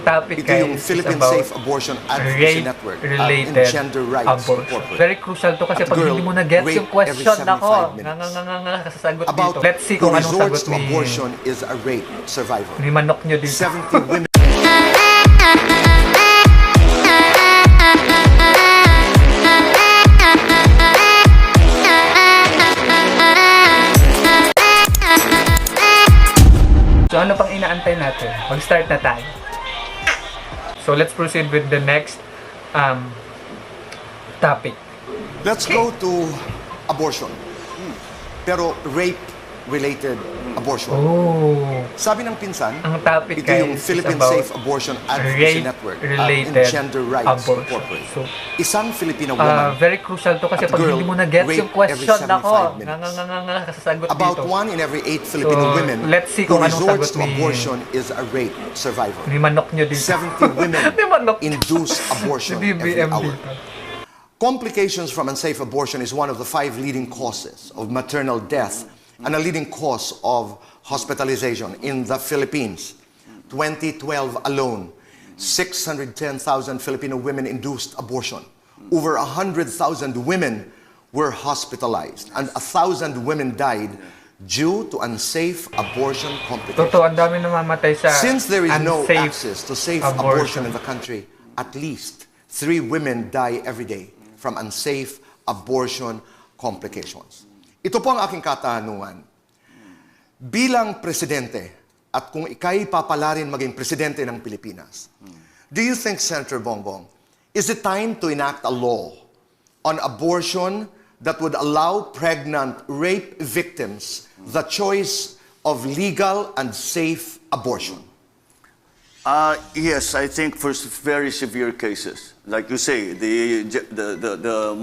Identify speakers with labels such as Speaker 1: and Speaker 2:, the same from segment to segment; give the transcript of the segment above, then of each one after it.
Speaker 1: topic
Speaker 2: Ito yung
Speaker 1: guys is
Speaker 2: Philippine
Speaker 1: about
Speaker 2: Safe Abortion Advocacy Network and
Speaker 1: rape-related
Speaker 2: gender rights
Speaker 1: abortion.
Speaker 2: corporate.
Speaker 1: Very crucial to kasi
Speaker 2: At
Speaker 1: pag
Speaker 2: girl,
Speaker 1: hindi mo na-get
Speaker 2: rape
Speaker 1: yung question,
Speaker 2: every 75
Speaker 1: nako,
Speaker 2: minutes.
Speaker 1: kasasagot
Speaker 2: About
Speaker 1: dito. Let's see
Speaker 2: who
Speaker 1: kung anong
Speaker 2: resorts
Speaker 1: sagot
Speaker 2: to
Speaker 1: ni,
Speaker 2: abortion is a rape survivor.
Speaker 1: ni manok nyo dito.
Speaker 2: 70 women.
Speaker 1: So ano pang inaantay natin? Mag-start na tayo. So let's proceed with the next topic.
Speaker 2: Let's go to abortion. Pero rape-related abortion.
Speaker 1: Oh,
Speaker 2: Sabi ng pinsan,
Speaker 1: ang topic
Speaker 2: ito
Speaker 1: guys
Speaker 2: yung
Speaker 1: is
Speaker 2: Philippine
Speaker 1: about
Speaker 2: Safe Abortion Advocacy Network and
Speaker 1: rape-related
Speaker 2: gender rights
Speaker 1: abortion.
Speaker 2: corporate.
Speaker 1: So,
Speaker 2: Isang Filipino woman,
Speaker 1: very crucial to kasi
Speaker 2: at
Speaker 1: pag
Speaker 2: girl,
Speaker 1: hindi mo na-get
Speaker 2: rape
Speaker 1: yung question,
Speaker 2: every
Speaker 1: nako,
Speaker 2: 75 minutes.
Speaker 1: kasasagot
Speaker 2: about
Speaker 1: dito.
Speaker 2: 1 in every 8 Filipino
Speaker 1: So,
Speaker 2: women
Speaker 1: let's see
Speaker 2: who
Speaker 1: kung anong
Speaker 2: resorts
Speaker 1: sagot
Speaker 2: to
Speaker 1: ni-
Speaker 2: abortion is a rape survivor.
Speaker 1: Ni manok nyo dito.
Speaker 2: 70 women
Speaker 1: Ni manok.
Speaker 2: induce abortion
Speaker 1: Si
Speaker 2: every
Speaker 1: BBM
Speaker 2: hour.
Speaker 1: dito.
Speaker 2: Complications from unsafe abortion is one of the 5 leading causes of maternal death and a leading cause of hospitalization in the Philippines. 2012 alone, 610,000 Filipino women induced abortion. Over 100,000 women were hospitalized and 1,000 women died due to unsafe abortion complications.
Speaker 1: Totoo, ang dami namamatay sa
Speaker 2: Since there is no
Speaker 1: unsafe
Speaker 2: access to safe abortion in the country, at least 3 women die every day from unsafe abortion complications. Ito po ang aking katanungan. Bilang presidente, at kung ikay papalarin maging presidente ng Pilipinas, do you think, Senator Bongbong, is it time to enact a law on abortion that would allow pregnant rape victims the choice of legal and safe abortion?
Speaker 3: Yes, I think for very severe cases, like you say, the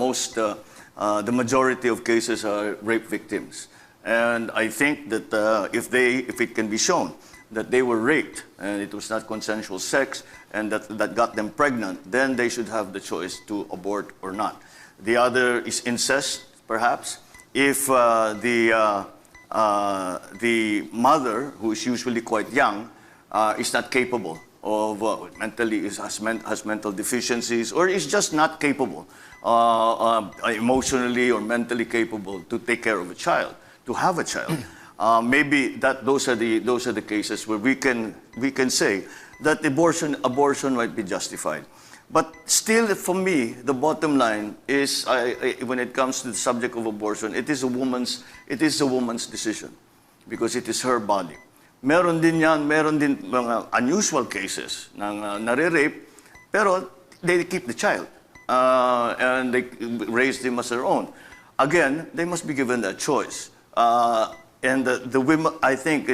Speaker 3: majority of cases are rape victims, and I think that if it can be shown that they were raped and it was not consensual sex and that got them pregnant, then they should have the choice to abort or not. The other is incest, perhaps, if the mother, who is usually quite young, is not capable of has mental deficiencies, or is just not capable, emotionally or mentally capable to take care of a child, to have a child. Maybe those are the cases where we can say that abortion might be justified. But still, for me, the bottom line is, when it comes to the subject of abortion, it is a woman's decision, because it is her body. Meron din mga unusual cases ng nare-rape, pero they keep the child and they raise them as their own. Again, they must be given that choice. And the women, I think,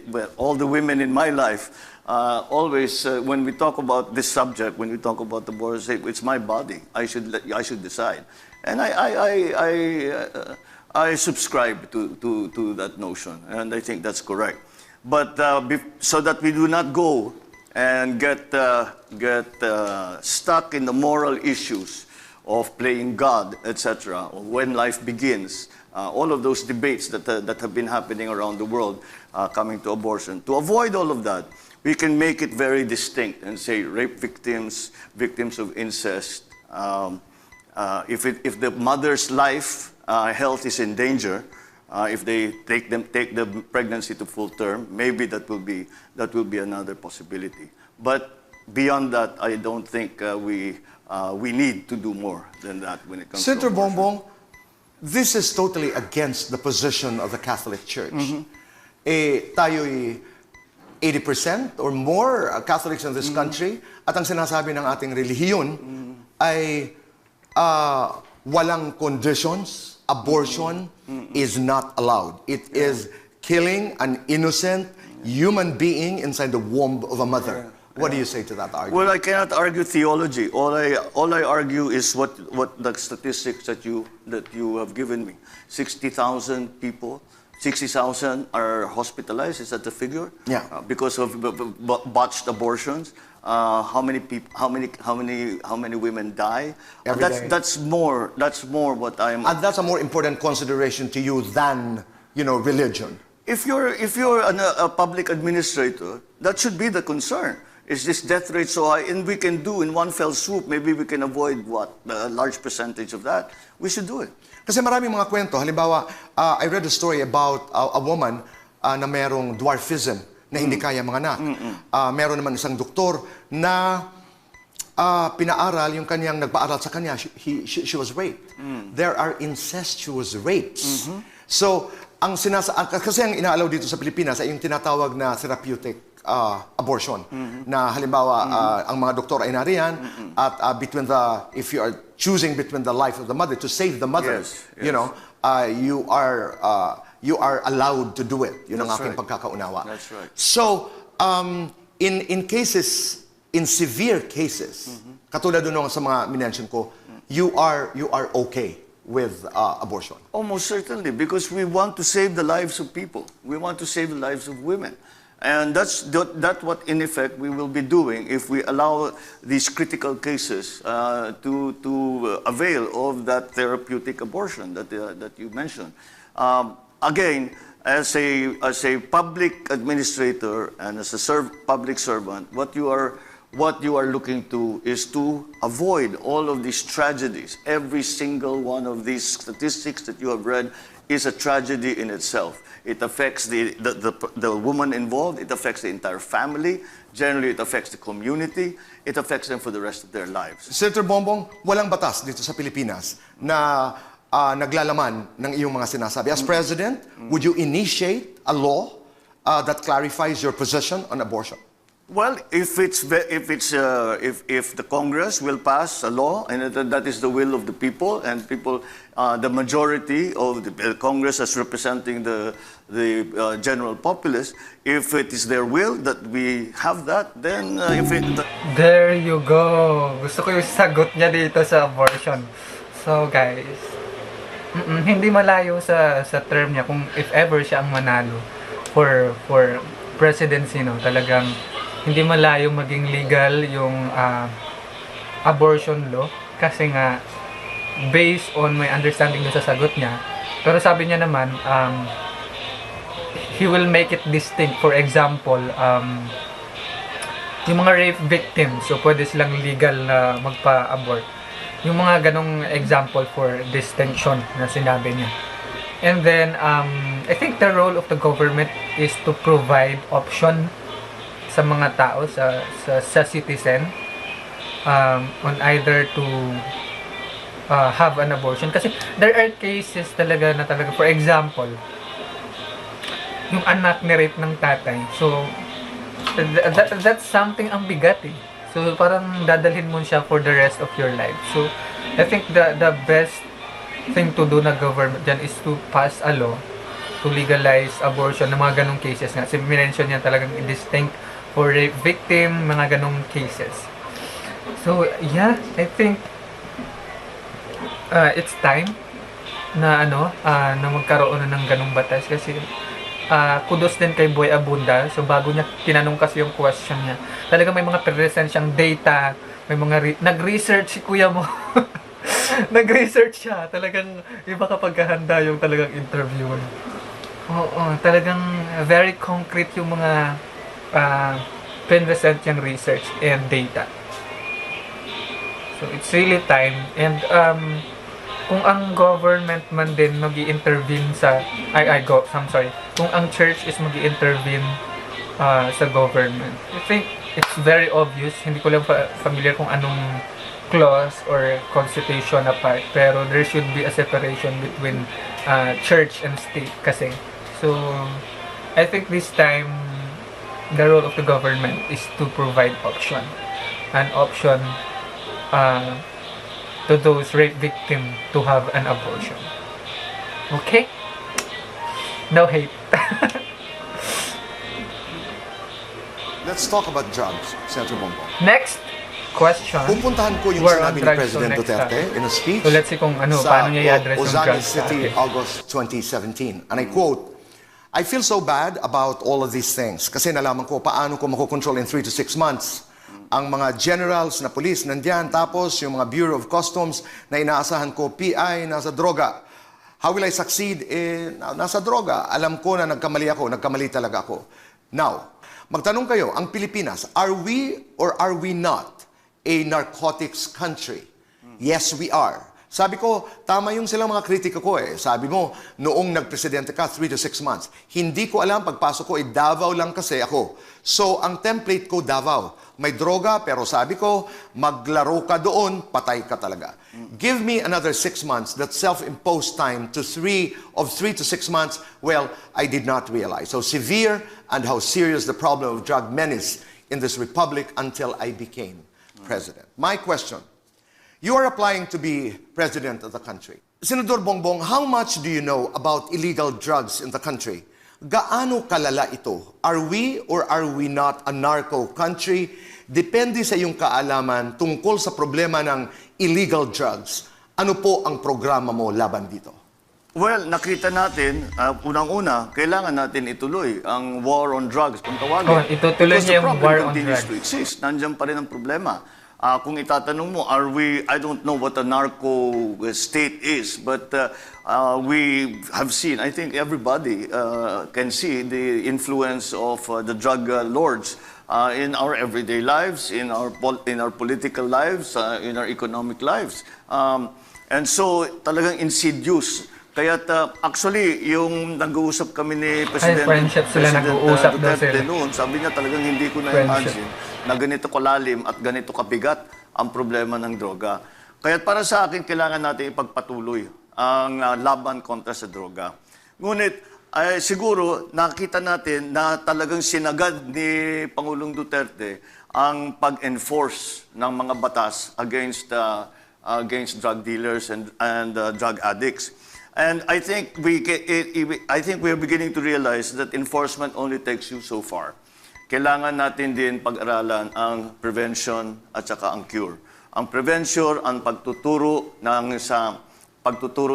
Speaker 3: well, all the women in my life, always, when we talk about this subject, when we talk about abortion, say, it's my body. I should decide. And I subscribe to that notion, and I think that's correct. But so that we do not go and get stuck in the moral issues of playing God, etc., or when life begins, all of those debates that have been happening around the world coming to abortion. To avoid all of that, we can make it very distinct and say rape victims, victims of incest. If the mother's life, health is in danger, if they take the pregnancy to full term, maybe that will be another possibility. But beyond that, I don't think we need to do more than that when it comes to
Speaker 2: Senator
Speaker 3: abortion.
Speaker 2: Bongbong, this is totally against the position of the Catholic Church. Tayo'y 80% or more Catholics in this country, at ang sinasabi ng ating relihiyon ay walang conditions, abortion is not allowed. It is killing an innocent human being inside the womb of a mother. What do you say to that argument?
Speaker 3: Well, I cannot argue theology. All I argue is what the statistics that you have given me. 60,000 people, 60,000 are hospitalized. Is that the figure?
Speaker 2: Yeah.
Speaker 3: Because of botched abortions. How many people? How many women die?
Speaker 2: Every day.
Speaker 3: That's more what I am.
Speaker 2: And that's a more important consideration to you than, religion.
Speaker 3: If you're a public administrator, that should be the concern. Is this death rate so high? And we can do in one fell swoop, maybe we can avoid what? A large percentage of that. We should do it.
Speaker 2: Kasi maraming mga kwento. Halimbawa, I read a story about a woman na merong dwarfism na hindi kaya mga anak. Meron naman isang doktor na pinaaral yung kanyang nagpaaral sa kanya. She was raped. There are incestuous rapes. So, kasi ang inaalaw dito sa Pilipinas ay yung tinatawag na therapeutic abortion. Na halimbawa, ang mga doktor ay nariyan at if you are choosing between the life of the mother to save the mother, you know, you are allowed to do it. Yun ang aking pagkakaunawa.
Speaker 3: That's right.
Speaker 2: So, in cases, in severe cases, katulad doon sa mga minention ko, you are okay with abortion.
Speaker 3: Almost certainly, because we want to save the lives of people. We want to save the lives of women. And that's what, in effect, we will be doing if we allow these critical cases to avail of that therapeutic abortion that you mentioned. Again, as a public administrator and as a public servant, what you are looking to is to avoid all of these tragedies. Every single one of these statistics that you have read is a tragedy in itself. It affects the woman involved, it affects the entire family, generally it affects the community, it affects them for the rest of their lives.
Speaker 2: Senator Bongbong, walang batas dito sa Pilipinas na naglalaman ng iyong mga sinasabi. As President, would you initiate a law that clarifies your position on abortion?
Speaker 3: Well, if the Congress will pass a law, and that is the will of the people, and the majority of the Congress as representing the general populace, if it is their will that we have that, then
Speaker 1: There you go. Gusto ko yung sagot niya dito sa abortion. So guys, hindi malayo sa term niya kung if ever siya ang manalo for presidency, no, talagang hindi malayo maging legal yung abortion law kasi nga based on my understanding dun sa sagot niya. Pero sabi niya naman he will make it distinct. For example, yung mga rape victims, so pwede silang legal na magpa-abort. Yung mga ganong example for distinction na sinabi niya. And then I think the role of the government is to provide option sa mga tao, sa citizen, on either to have an abortion. Kasi there are cases talaga na talaga, for example, yung anak ni-rape ng tatay. So, that's something ang bigat eh. So, parang dadalhin mo siya for the rest of your life. So, I think the best thing to do na government dyan is to pass a law to legalize abortion ng mga ganong cases nga. Kasi minention niya talagang distinct for rape victim, mga ganong cases. So, yeah, I think it's time na na magkaroon na ng ganong batas kasi kudos din kay Boy Abunda. So, bago niya tinanong kasi yung question niya, talaga may mga present siyang data, may mga nag-research si kuya mo. Nag-research siya. Talagang iba kapag kahanda yung talagang interview. Oo, talagang very concrete yung mga present yung research and data. So, it's really time. And, kung ang government man din mag-i-intervene kung ang church is mag-i-intervene sa government, I think it's very obvious. Hindi ko lang familiar kung anong clause or constitution apart, pero there should be a separation between church and state kasi. So, I think this time, the role of the government is to provide an option to those rape victims to have an abortion. Okay? No hate.
Speaker 2: Let's talk about drugs, Senator Bongbong.
Speaker 1: Next question.
Speaker 2: Pupuntahan ko yung
Speaker 1: We're
Speaker 2: sinabi
Speaker 1: on
Speaker 2: ni
Speaker 1: drugs,
Speaker 2: President
Speaker 1: so next
Speaker 2: Duterte in a speech
Speaker 1: So let's see kung paano niya i-address yung
Speaker 2: Ozani
Speaker 1: drugs.
Speaker 2: City,
Speaker 1: Okay.
Speaker 2: August 2017. And I quote, "I feel so bad about all of these things kasi nalaman ko paano ko makokontrol in 3 to 6 months. Ang mga generals na police nandiyan, tapos yung mga Bureau of Customs na inaasahan ko, PI, nasa droga. How will I succeed? Nasa droga. Alam ko na nagkamali talaga ako. Now, Magtanong kayo, ang Pilipinas, are we or are we not a narcotics country? Yes, we are. Sabi ko, tama yung silang mga kritika ko eh. Sabi mo, noong nagpresidente ka, 3 to 6 months. Hindi ko alam, pagpasok ko, Davao lang kasi ako. So, ang template ko, Davao. May droga, pero sabi ko, maglaro ka doon, patay ka talaga. Give me another 6 months, that self-imposed time to 3 to 6 months, well, I did not realize. So severe and how serious the problem of drug menace in this republic until I became president. My question, you are applying to be president of the country. Senador Bongbong, how much do you know about illegal drugs in the country? Gaano kalala ito? Are we or are we not a narco country? Depende sa iyong kaalaman tungkol sa problema ng illegal drugs. Ano po ang programa mo laban dito?
Speaker 3: Well, nakita natin, unang-una, kailangan natin ituloy ang war on drugs, kung tawagin.
Speaker 1: Oh, itutuloy niya yung war on
Speaker 3: continues
Speaker 1: drugs.
Speaker 3: to exist. Nandiyan pa rin ang problema. Kung itatanong mo, I don't know what a narco state is, but we have seen, I think everybody can see the influence of the drug lords in our everyday lives, in our political lives, in our economic lives. And so, talagang insidious. Kaya actually, yung nag-uusap kami ni
Speaker 1: friendship sila, nag-uusap daw
Speaker 3: Duterte
Speaker 1: sila.
Speaker 3: noon, sabi niya talagang hindi ko na-imagine na ganito kalalim at ganito kabigat ang problema ng droga. Kaya para sa akin, kailangan natin ipagpatuloy ang laban kontra sa droga. Ngunit, siguro, nakita natin na talagang sinagad ni Pangulong Duterte ang pag-enforce ng mga batas against drug dealers and drug addicts. And I think we're beginning to realize that enforcement only takes you so far. Kailangan natin din pag-aralan ang prevention at saka ang cure. Ang prevention, ang pagtuturo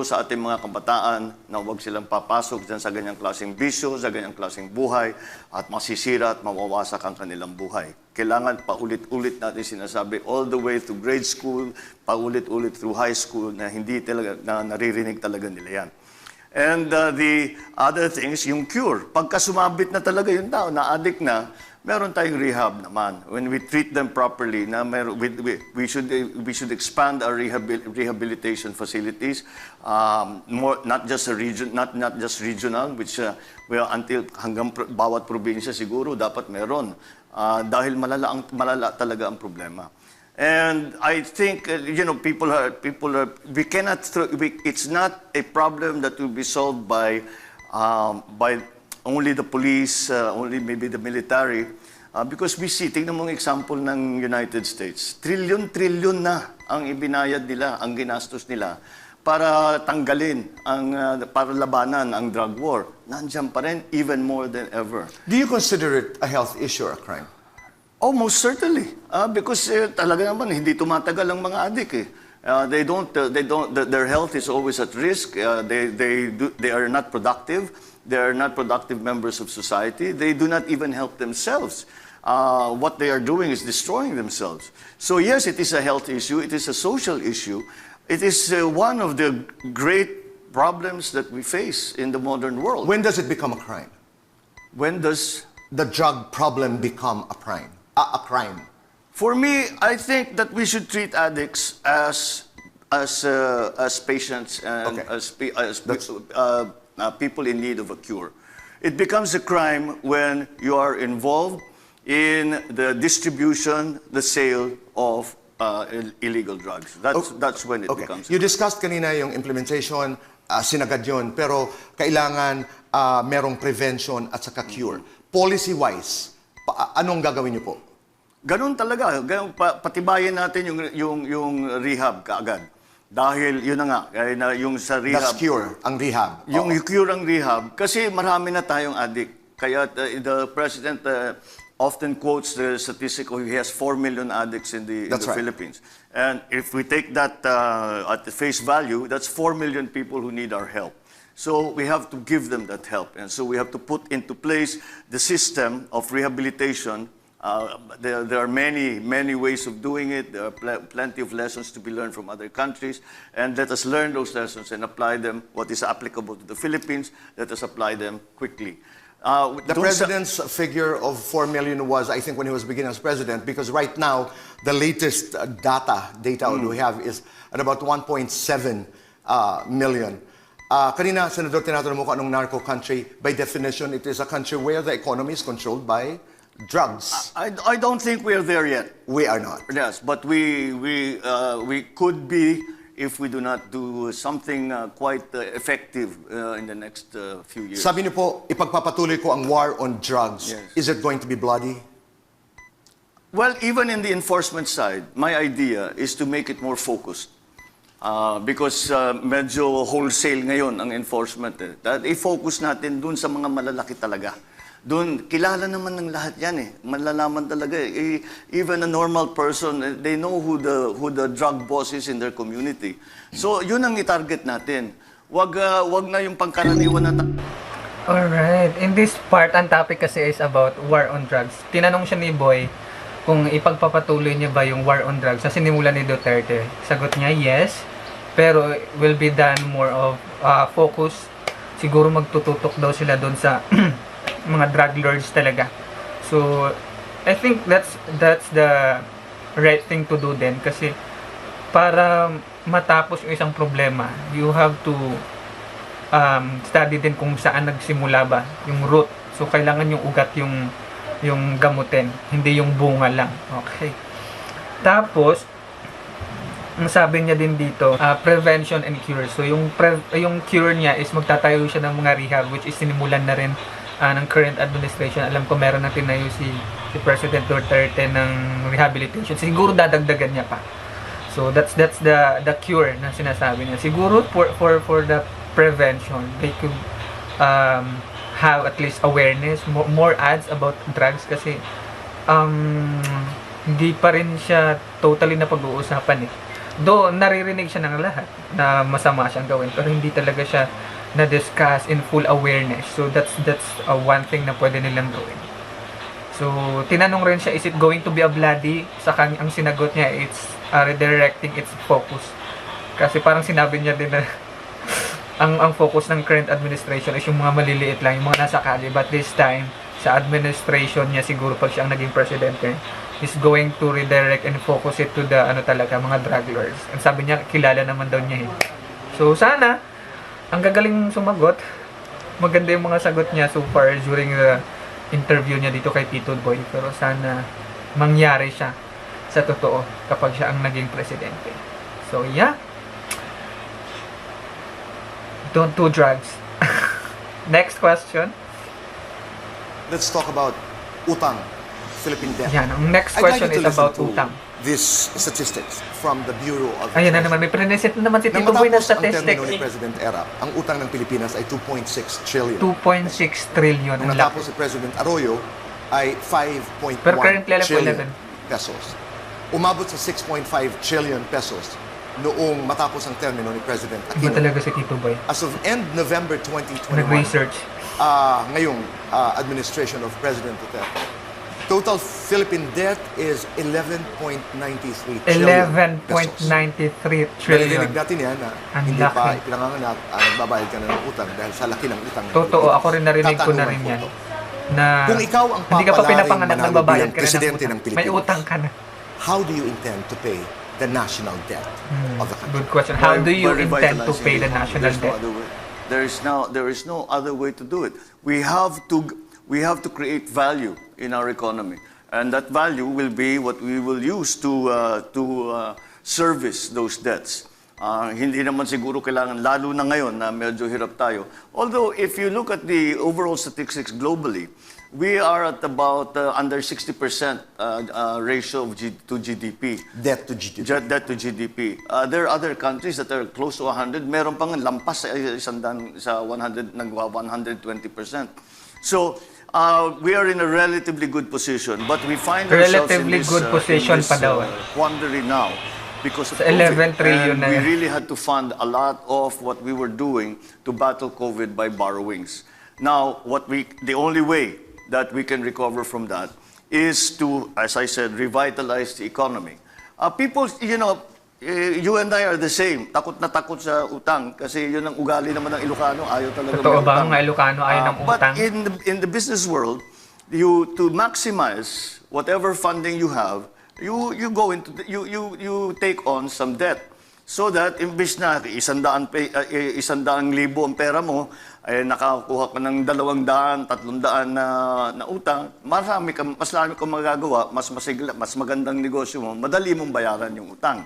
Speaker 3: sa ating mga kabataan na huwag silang papasok dyan sa ganyang klaseng bisyo, sa ganyang klaseng buhay, at masisira at mawawasak ang kanilang buhay. Kailangan paulit-ulit natin sinasabi all the way to grade school, paulit-ulit through high school na hindi talaga, na naririnig talaga nila yan. And the other thing is yung cure. Pagka sumabit na talaga yung tao, na-addict na, meron tayong rehab naman. When we treat them properly, we should expand our rehabilitation facilities, not just regional, which until hanggang bawat probinsya siguro dapat meron, dahil malala talaga ang problema. And I think it's not a problem that will be solved by only the police, only maybe the military, because we see, tingnan mo ang example ng United States. Trilyon na ang ibinayad nila, ang ginastos nila para tanggalin, para labanan ang drug war. Nandiyan pa rin, even more than ever.
Speaker 2: Do you consider it a health issue or a crime?
Speaker 3: Oh, most certainly. Because talaga naman, hindi tumatagal ang mga adik eh. Their health is always at risk. They are not productive. They are not productive members of society. They do not even help themselves. What they are doing is destroying themselves. So yes, it is a health issue. It is a social issue. It is one of the great problems that we face in the modern world.
Speaker 2: When does it become a crime?
Speaker 3: When does
Speaker 2: the drug problem become a crime? A crime?
Speaker 3: For me, I think that we should treat addicts as patients and
Speaker 2: Okay.
Speaker 3: as people in need of a cure. It becomes a crime when you are involved in the distribution, the sale of illegal drugs. That's when it becomes.
Speaker 2: You discussed kanina yung implementation, sinagad yun, pero kailangan merong prevention at saka cure. Policy-wise, anong gagawin niyo po?
Speaker 3: Ganun talaga. Patibayin natin yung rehab kaagad. Dahil yun na nga, yung sa rehab.
Speaker 2: That's cure, ang rehab.
Speaker 3: Yung cure ang rehab. Kasi marami na tayong addict. Kaya the President often quotes the statistic he has 4 million addicts in the Philippines. And if we take that at the face value, that's 4 million people who need our help. So we have to give them that help. And so we have to put into place the system of rehabilitation. There are many ways of doing it. There are plenty of lessons to be learned from other countries. And let us learn those lessons and apply them, what is applicable to the Philippines, let us apply them quickly.
Speaker 2: The president's figure of 4 million was, I think, when he was beginning as president, because right now, the latest data we have is at about 1.7 million. Kanina, Senador, tinatanong mo kung anong narco country. By definition, it is a country where the economy is controlled by drugs.
Speaker 3: I don't think we're there yet.
Speaker 2: We are not.
Speaker 3: Yes, but we could be if we do not do something quite effective in the next few years.
Speaker 2: Sabi niyo po, ipagpapatuloy ko ang war on drugs.
Speaker 3: Yes.
Speaker 2: Is it going to be bloody?
Speaker 3: Well, even in the enforcement side, my idea is to make it more focused. Because medyo wholesale ngayon ang enforcement. That i-focus natin dun sa mga malalaki talaga. Doon, kilala naman ng lahat yan eh. Malalaman talaga eh. Even a normal person, they know who the drug boss is in their community. So, yun ang i-target natin. Wag na yung pangkaraniwan na
Speaker 1: Alright. In this part, ang topic kasi is about war on drugs. Tinanong siya ni Boy kung ipagpapatuloy niya ba yung war on drugs na sinimulan ni Duterte. Sagot niya, yes. Pero will be done more of focus. Siguro magtututok daw sila doon sa mga drug lords talaga. So, I think that's the right thing to do din. Kasi para matapos yung isang problema, you have to study din kung saan nagsimula ba yung root. So, kailangan yung ugat yung gamutin, hindi yung bunga lang. Okay. Tapos, ang sabi niya din dito, prevention and cure. So, yung cure niya is magtatayo siya ng mga rehab, which is sinimulan na rin ng current administration. Alam ko meron na tinayo si President Duterte ng rehabilitation. Siguro dadagdagan niya pa. So, that's the cure na sinasabi niya. Siguro for the prevention, they could have at least awareness, more ads about drugs kasi hindi pa rin siya totally na pag-uusapan eh. Though naririnig siya ng lahat na masama siyang gawin, pero hindi talaga siya na-discuss in full awareness. So that's one thing na pwede nilang gawin. So tinanong rin siya, is it going to be a bloody? Ang sinagot niya, it's redirecting its focus. Kasi parang sinabi niya din na ang focus ng current administration is yung mga maliliit lang, yung mga nasa kalye. But this time, sa administration niya siguro pag siya ang naging presidente, is going to redirect and focus it to the mga drug lords. And sabi niya, kilala naman daw niya eh. So sana, ang gagaling sumagot, maganda yung mga sagot niya so far during the interview niya dito kay Tito Boy. Pero sana mangyari siya sa totoo kapag siya ang naging presidente. So yeah, don't do drugs. Next question.
Speaker 2: Let's talk about utang, Philippine debt.
Speaker 1: Yan, ang next
Speaker 2: I'd like
Speaker 1: question
Speaker 2: you
Speaker 1: is
Speaker 2: to listen
Speaker 1: about
Speaker 2: to
Speaker 1: utang.
Speaker 2: These statistics from the Bureau of
Speaker 1: Ayan na naman, may preneset na naman si
Speaker 2: Nang
Speaker 1: Tito Boy ng
Speaker 2: matapos ang termino
Speaker 1: statistics.
Speaker 2: ni President Erap, ang utang ng Pilipinas ay 2.6 trillion.
Speaker 1: 2.6 trillion
Speaker 2: Nung
Speaker 1: ang
Speaker 2: natapos
Speaker 1: laki.
Speaker 2: si President Arroyo ay 5.1
Speaker 1: Pero currently, alam ko,
Speaker 2: trillion
Speaker 1: 11.
Speaker 2: pesos. Umabot sa 6.5 trillion pesos noong matapos ang termino ni President
Speaker 1: Iba
Speaker 2: Aquino.
Speaker 1: talaga si Tito Boy.
Speaker 2: As of end November 2021,
Speaker 1: Nag-research.
Speaker 2: ngayong administration of President Duterte, total Philippine debt is 11.93 trillion pesos.
Speaker 1: 11.93 trillion.
Speaker 2: Narinig natin yan na
Speaker 1: Ang
Speaker 2: hindi
Speaker 1: laki.
Speaker 2: pa pinanganganak, nagbabayad ka na ng utang dahil sa laki ng utang. ng
Speaker 1: Totoo,
Speaker 2: Pilipinas.
Speaker 1: ako rin narinig ko na
Speaker 2: Tatanungan
Speaker 1: rin
Speaker 2: po
Speaker 1: yan.
Speaker 2: ito.
Speaker 1: Na
Speaker 2: Kung ikaw ang
Speaker 1: hindi ka pa
Speaker 2: papalaring
Speaker 1: pinapanganak,
Speaker 2: manalo
Speaker 1: nagbabayad
Speaker 2: bilang
Speaker 1: ka na ng
Speaker 2: presidente
Speaker 1: utang.
Speaker 2: ng
Speaker 1: May
Speaker 2: Pilipinas,
Speaker 1: utang ka na.
Speaker 2: how do you intend to pay the national debt of the country?
Speaker 1: Good question. How do you
Speaker 3: By
Speaker 1: intend to
Speaker 3: revitalizing
Speaker 1: pay the
Speaker 3: economy.
Speaker 1: national
Speaker 3: There's no
Speaker 1: debt?
Speaker 3: other way. There is no other way to do it. We have to create value in our economy, and that value will be what we will use to service those debts. Hindi naman siguro kailangan, lalo na ngayon na medyo hirap tayo. Although, if you look at the overall statistics globally, we are at about under 60% ratio to GDP.
Speaker 2: Debt to GDP.
Speaker 3: Debt to GDP. There are other countries that are close to 100. Meron pang lampas sa 100, nagwa 120%. So, we are in a relatively good position, but we find ourselves in
Speaker 1: Relatively
Speaker 3: this,
Speaker 1: good position
Speaker 3: in this,
Speaker 1: pa daw.
Speaker 3: quandary now because of
Speaker 1: Sa 11
Speaker 3: COVID.
Speaker 1: trillion
Speaker 3: And
Speaker 1: na
Speaker 3: we
Speaker 1: yan.
Speaker 3: really had to fund a lot of what we were doing to battle COVID by borrowings. Now, the only way that we can recover from that is to, as I said, revitalize the economy. People, you and I are the same. Takot na takot sa utang kasi yun ang ugali naman ng Ilocano. Ayaw talaga
Speaker 1: Totoo
Speaker 3: may
Speaker 1: ba
Speaker 3: utang.
Speaker 1: mga Ilocano ayaw ng utang?
Speaker 3: But in the business world, to maximize whatever funding you have, you go into you take on some debt. So that imbis na 100,000 ang pera mo, ay nakakuha ka ng 200, 300 na utang, mas marami kang magagawa, mas magandang negosyo mo, madali mong bayaran yung utang.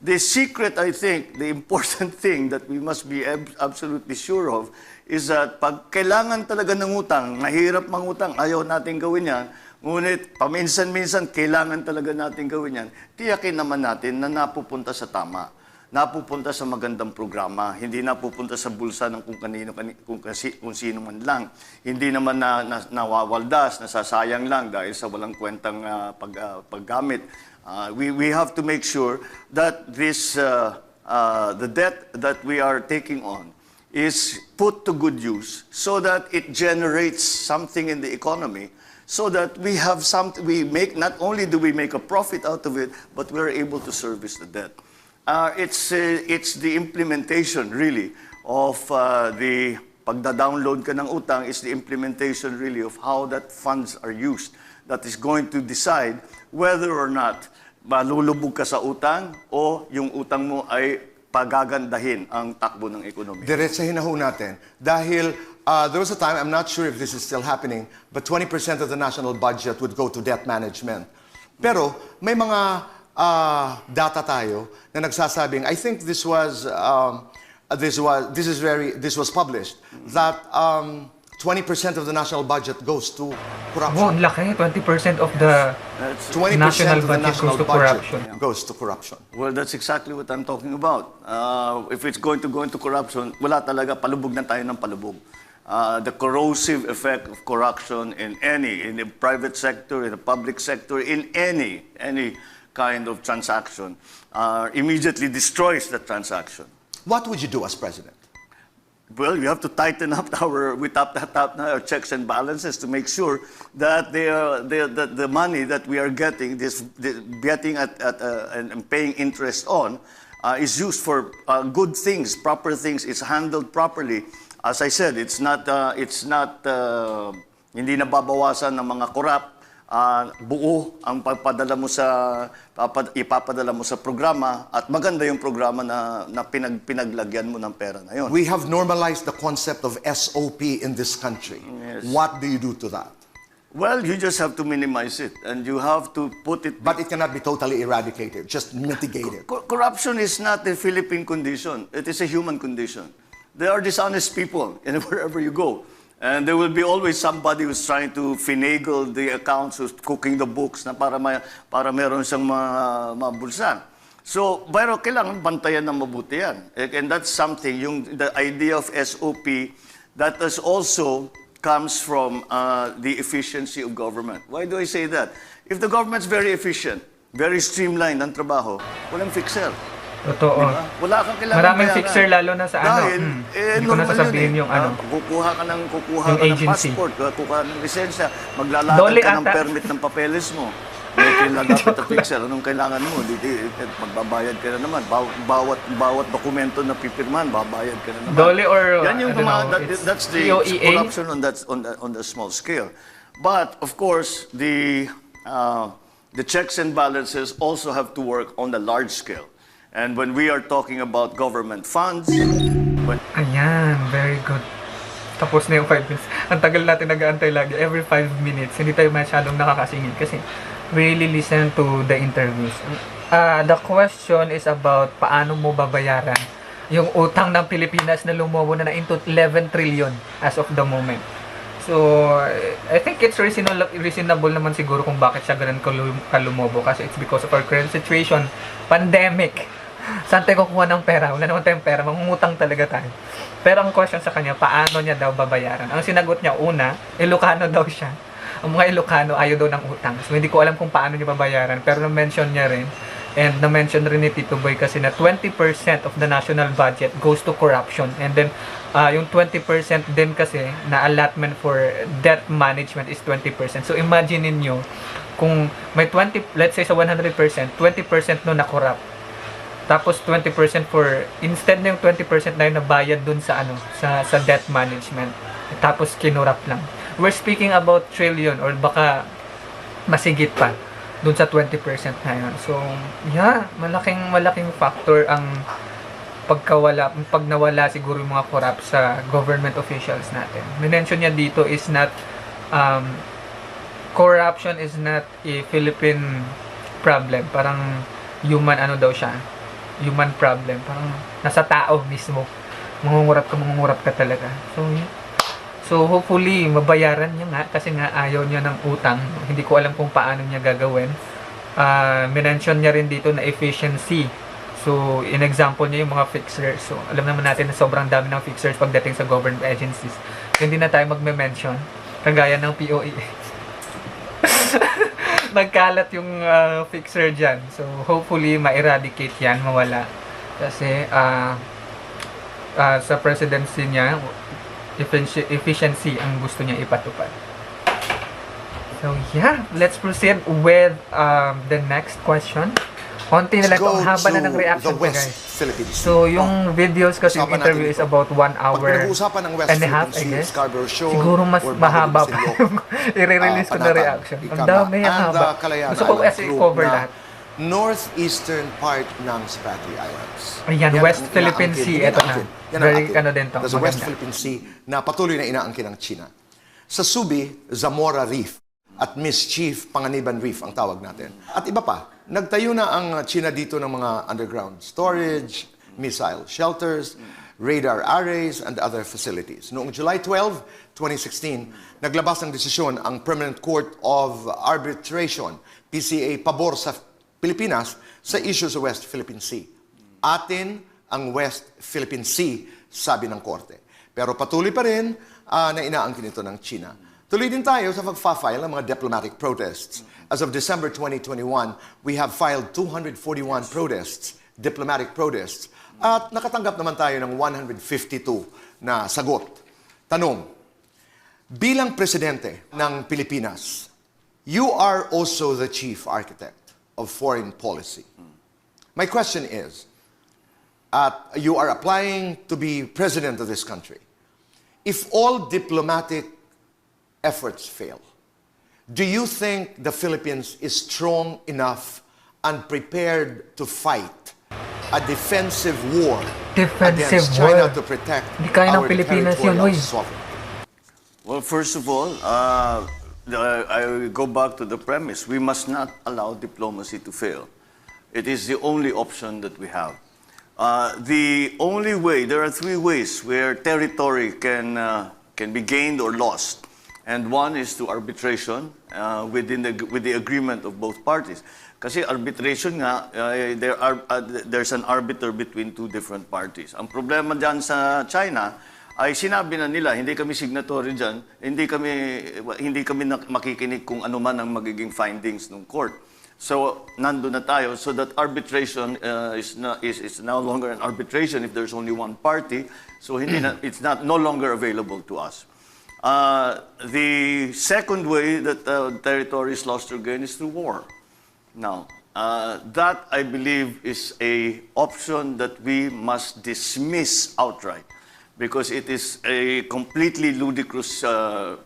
Speaker 3: The secret, I think, the important thing that we must be absolutely sure of is that pag kailangan talaga ng utang, mahirap mangutang, ayaw natin gawin yan, ngunit paminsan-minsan kailangan talaga natin gawin yan, tiyakin naman natin na napupunta sa tama. Napupunta sa magandang programa, hindi napupunta sa bulsa ng kung sino man lang. Hindi naman nawawaldas, nasasayang lang dahil sa walang kwentang paggamit. We have to make sure that the debt that we are taking on is put to good use so that it generates something in the economy so that we have something, not only do we make a profit out of it, but we're able to service the debt. It's the implementation really of the pagda-download ka ng utang is the implementation really of how that funds are used that is going to decide whether or not malulubog ka sa utang o yung utang mo ay pagagandahin ang takbo ng ekonomiya.
Speaker 2: Diretsahin na ho natin. Dahil there was a time, I'm not sure if this is still happening, but 20% of the national budget would go to debt management. Pero may mga data tayo na nagsasabing, I think this was published, that 20% of the national budget goes to corruption.
Speaker 1: Wow, laki. 20% of the
Speaker 2: 20%
Speaker 1: national
Speaker 2: of the
Speaker 1: budget
Speaker 2: national
Speaker 1: goes to corruption.
Speaker 2: goes to corruption.
Speaker 3: Well, that's exactly what I'm talking about. If it's going to go into corruption, wala talaga, palubog na tayo ng palubog. The corrosive effect of corruption in the private sector, in the public sector, in any kind of transaction, immediately destroys the transaction.
Speaker 2: What would you do as president?
Speaker 3: Well, you have to tighten up our checks and balances to make sure that the money that we are getting, and paying interest on, is used for good things, proper things. It's handled properly. As I said, it's not hindi nababawasan ng mga korap. Buo ang ipapadala mo sa programa at maganda yung programa na pinaglagyan mo ng pera na yun.
Speaker 2: We have normalized the concept of SOP in this country.
Speaker 3: Yes.
Speaker 2: What do you do to that?
Speaker 3: Well, you just have to minimize it and you have to put it...
Speaker 2: But it cannot be totally eradicated, just mitigated.
Speaker 3: Corruption is not a Philippine condition. It is a human condition. There are dishonest people wherever you go. And there will be always somebody who's trying to finagle the accounts, who's cooking the books na para meron siyang mabulsa. So, pero kailangan bantayan ng mabuti yan. And that's something, the idea of SOP, that is also comes from the efficiency of government. Why do I say that? If the government's very efficient, very streamlined ang trabaho, walang fixer.
Speaker 1: Totoo.
Speaker 3: Diba? Wala kang kailangan
Speaker 1: Maraming
Speaker 3: bayaran.
Speaker 1: fixer lalo na sa
Speaker 3: Dahil,
Speaker 1: hindi ko na sasabihin yung
Speaker 3: kukuha ka ng
Speaker 1: yung agency.
Speaker 3: passport, kukuha ng lisensya, maglalatag
Speaker 1: Dole
Speaker 3: ka ng
Speaker 1: ata.
Speaker 3: permit ng papeles mo. May dapat na fixer, anong kailangan mo? Magbabayad ka na naman. Bawat dokumento na pipirman, babayad ka na naman.
Speaker 1: Dole or
Speaker 3: yan yung that's the
Speaker 1: COEA?
Speaker 3: corruption on the small scale. But of course, the checks and balances also have to work on the large scale. And when we are talking about government funds,
Speaker 1: Ayan, very good. Tapos na yung 5 minutes. Ang tagal natin nag-aantay lagi. Every 5 minutes, hindi tayo masyadong nakakasingit kasi we really listen to the interviews. The question is about paano mo babayaran yung utang ng Pilipinas na lumobo na into 11 trillion as of the moment. So, I think it's reasonable naman siguro kung bakit siya ganun kalumobo kasi it's because of our current situation, pandemic. Saan tayo kukuha ng pera? Wala naman tayong pera, mangungutang talaga tayo. Pero ang question sa kanya, paano niya daw babayaran? Ang sinagot niya, una, Ilocano daw siya. Ang mga Ilocano ayaw daw ng utang. So, hindi ko alam kung paano niya babayaran. Pero na-mention niya rin, and na-mention rin ni Tito Boy kasi na 20% of the national budget goes to corruption. And then, yung 20% din kasi na allotment for debt management is 20%. So, imagine niyo kung may 20, let's say sa 100%, 20% no na corrupt. Tapos 20% for, instead na yung 20% na yun nabayad dun sa sa debt management. Tapos kinurap lang. We're speaking about trillion or baka masigit pa dun sa 20% na yun. So, yeah, malaking factor ang pag nawala siguro yung mga corrupt sa government officials natin. Minention niya dito is not, corruption is not a Philippine problem. Parang human human problem. Parang nasa tao mismo. Mangungurap ka talaga. So hopefully, mabayaran niya nga kasi nga ayaw niya ng utang. Hindi ko alam kung paano niya gagawin. Minention niya rin dito na efficiency. So, in example niya yung mga fixers. So, alam naman natin na sobrang dami ng fixers pagdating sa government agencies. Hindi na tayo magme-mention. Kagaya ng POE. Nagkalat yung fixer dyan. So, hopefully, ma-eradicate yan, mawala. Kasi, sa presidency niya, efficiency ang gusto niya ipatupad. So, yeah. Let's proceed with the next question. Konti na lang ito. Ang haba na ng reaction ko, guys. So, yung videos kasi yung interview is about 1 hour and a half, I guess. Siguro mas mahaba pa yung i-release ko na reaction. Ang dami yung haba. Gusto ko kasi i-cover lahat.
Speaker 2: Northeastern part ng Spratly Islands.
Speaker 1: Ayan, West Philippine Sea. Ito na. Very din to.
Speaker 2: Sa West Philippine Sea na patuloy na inaangkin ng China. Sa Subi, Zamora Reef at Mischief Panganiban Reef ang tawag natin. At iba pa, nagtayo na ang China dito ng mga underground storage, missile shelters, radar arrays, and other facilities. Noong July 12, 2016, naglabas ng desisyon ang Permanent Court of Arbitration, PCA, pabor sa Pilipinas sa issue sa West Philippine Sea. Atin ang West Philippine Sea, sabi ng korte. Pero patuloy pa rin na inaangkin ito ng China. Tuloy din tayo sa pag-file ng mga diplomatic protests. As of December 2021, we have filed 241 protests, diplomatic protests, at nakatanggap naman tayo ng 152 na sagot. Tanong, bilang presidente ng Pilipinas, you are also the chief architect of foreign policy. My question is, you are applying to be president of this country. If all diplomatic efforts fail, do you think the Philippines is strong enough and prepared to fight a defensive war against China to protect our territorial sovereignty?
Speaker 3: Well, first of all, I go back to the premise. We must not allow diplomacy to fail. It is the only option that we have. The only way, there are 3 ways where territory can be gained or lost. And one is to arbitration with the agreement of both parties. Kasi arbitration nga, there's an arbiter between 2 different parties. Ang problema dyan sa China ay sinabi na nila, hindi kami signatory dyan, hindi kami makikinig kung ano man ang magiging findings ng court. So, nandun na tayo. So that arbitration is no longer an arbitration if there's only one party. So it's no longer available to us. The second way that territory is lost or gained is through war. Now, that I believe is an option that we must dismiss outright, because it is a completely ludicrous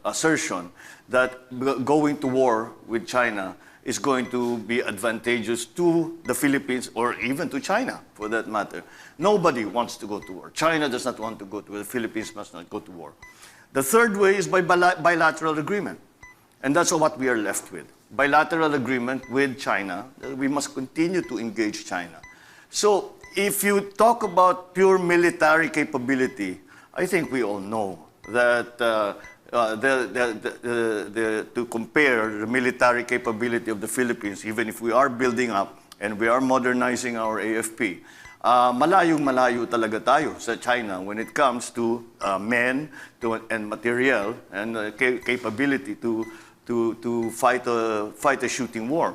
Speaker 3: assertion that going to war with China is going to be advantageous to the Philippines or even to China, for that matter. Nobody wants to go to war. China does not want to go to war. The Philippines must not go to war. The third way is by bilateral agreement. And that's what we are left with. Bilateral agreement with China. We must continue to engage China. So, if you talk about pure military capability, I think we all know that to compare the military capability of the Philippines, even if we are building up and we are modernizing our AFP, malayong-malayo talaga tayo sa China when it comes to men and material and capability to fight a shooting war.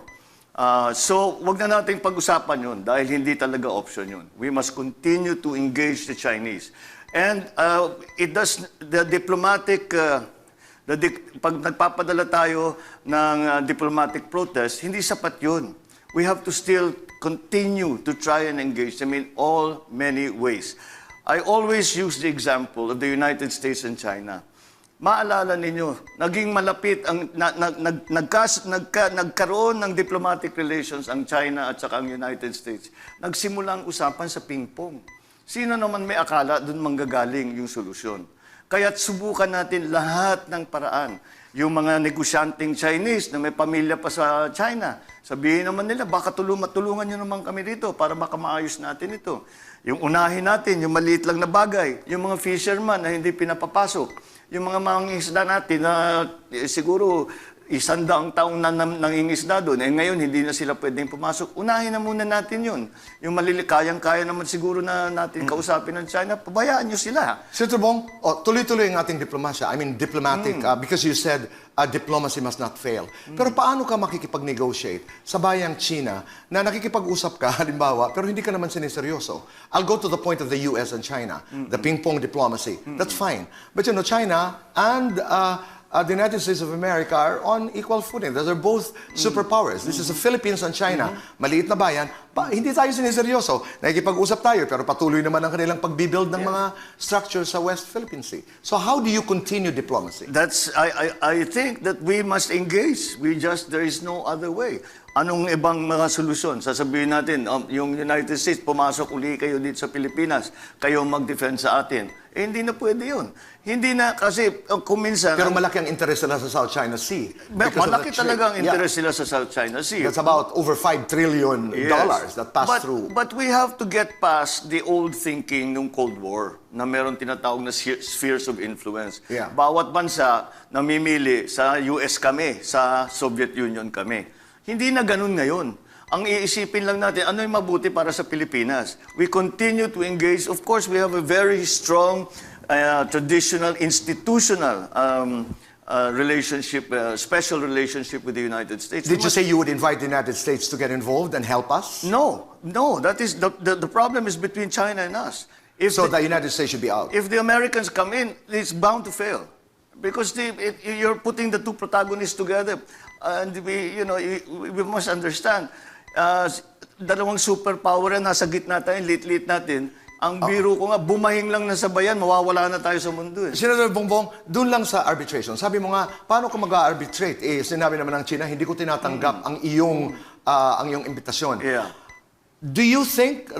Speaker 3: So, wag na nating pag-usapan yun dahil hindi talaga option yun. We must continue to engage the Chinese. And the diplomatic, pag nagpapadala tayo ng diplomatic protest, hindi sapat yun. We have to still continue to try and engage them in all many ways. I always use the example of the United States and China. Maalala ninyo, naging malapit ang nagkaroon ng diplomatic relations ang China at saka ang United States. Nagsimula ang usapan sa ping-pong. Sino naman may akala doon manggagaling yung solusyon? Kaya't subukan natin lahat ng paraan. Yung mga negosyanteng Chinese na may pamilya pa sa China, sabihin naman nila, baka matulungan nyo naman kami dito para baka maayos natin ito. Yung unahin natin, yung maliit lang na bagay, yung mga fisherman na hindi pinapapasok, yung mga mangingisda natin na siguro 100 taong na nangingisda doon, ngayon hindi na sila pwedeng pumasok. Unahin na muna natin yun. Yung kayang-kaya naman siguro na natin kausapin ng China, pabayaan nyo sila.
Speaker 2: Senator Bong, tuloy-tuloy ang ating diplomasya. I mean, diplomatic, because you said diplomacy must not fail. Pero paano ka makikipag-negotiate sa bayang China na nakikipag-usap ka, halimbawa, pero hindi ka naman siniseryoso? I'll go to the point of the US and China, the ping-pong diplomacy. That's fine. But you know, China and the United States of America are on equal footing. They're both superpowers. This is the Philippines and China. Maliit na bayan. Hindi tayo siniseryoso. Nakikipag-usap tayo, pero patuloy naman ang kanilang pagbibuild ng mga structures sa West Philippine Sea. So how do you continue diplomacy?
Speaker 3: I think that we must engage. There is no other way. Anong ibang mga solusyon? Sasabihin natin, yung United States, pumasok uli kayo dito sa Pilipinas, kayo mag-defend sa atin. Hindi na pwede yun. Hindi na, kasi kung minsan...
Speaker 2: Pero malaki ang interest nila sa South China Sea.
Speaker 3: Malaki talaga ang interest nila sa South China Sea.
Speaker 2: That's about over $5 trillion that pass through.
Speaker 3: But we have to get past the old thinking ng Cold War na meron tinatawag na spheres of influence.
Speaker 2: Yeah.
Speaker 3: Bawat bansa namimili sa US kami, sa Soviet Union kami. Hindi na ganun ngayon. Ang iisipin lang natin, ano yung mabuti para sa Pilipinas? We continue to engage. Of course, we have a very strong, traditional, institutional relationship, special relationship with the United States.
Speaker 2: Did you say you would invite the United States to get involved and help us?
Speaker 3: No. That is the problem is between China and us.
Speaker 2: So the United States should be out.
Speaker 3: If the Americans come in, it's bound to fail. Because you're putting the two protagonists together. And we must understand, dalawang superpower na nasa gitna tayo, lit-lit natin. Ang biro ko nga, bumahing lang na sa bayan, mawawala na tayo sa mundo.
Speaker 2: Senator Bongbong, doon lang sa arbitration. Sabi mo nga, paano ka mag-arbitrate? Sinabi naman ng China, hindi ko tinatanggap ang iyong imbitasyon.
Speaker 3: Yeah.
Speaker 2: Do you think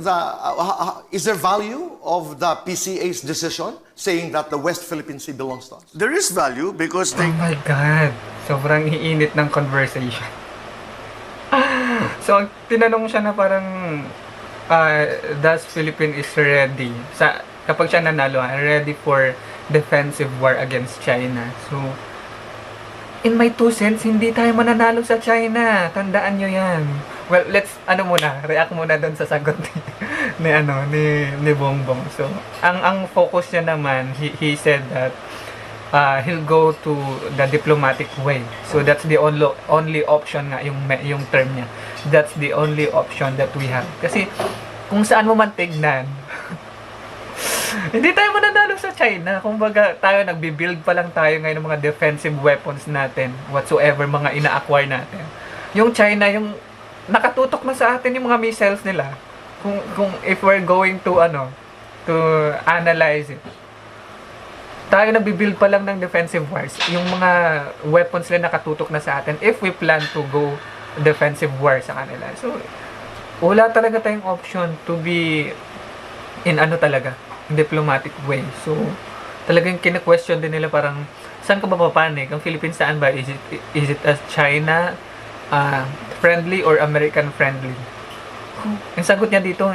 Speaker 2: is there value of the PCA's decision saying that the West Philippine Sea belongs to us?
Speaker 3: There is value because
Speaker 1: Oh my God! Sobrang iinit ng conversation. So, tinanong siya na parang, does Philippines is ready? Kapag siya nanalo, ready for defensive war against China. So, in my 2 cents, hindi tayo mananalo sa China. Tandaan nyo yan. Well, let's, react muna doon sa sagot ni Bongbong. So, ang focus niya naman, he said that he'll go to the diplomatic way. So, that's the only option nga, yung term niya. That's the only option that we have. Kasi, kung saan mo man tignan, hindi tayo mananalo sa China. Kumbaga, tayo nagbi-build pa lang tayo ngayon ng mga defensive weapons natin, whatsoever, mga ina-acquire natin. Yung China, yung nakatutok na sa atin yung mga missiles nila. Kung if we're going to analyze it. Tayo nagbi-build pa lang ng defensive wars. Yung mga weapons nila nakatutok na sa atin if we plan to go defensive war sa kanila. So, wala talaga tayong option to be in diplomatic way. So, talagang kina-question din nila parang, saan ka ba papanig? Ang Philippines saan ba? Is it as China friendly or American friendly? Ang sagot niya dito,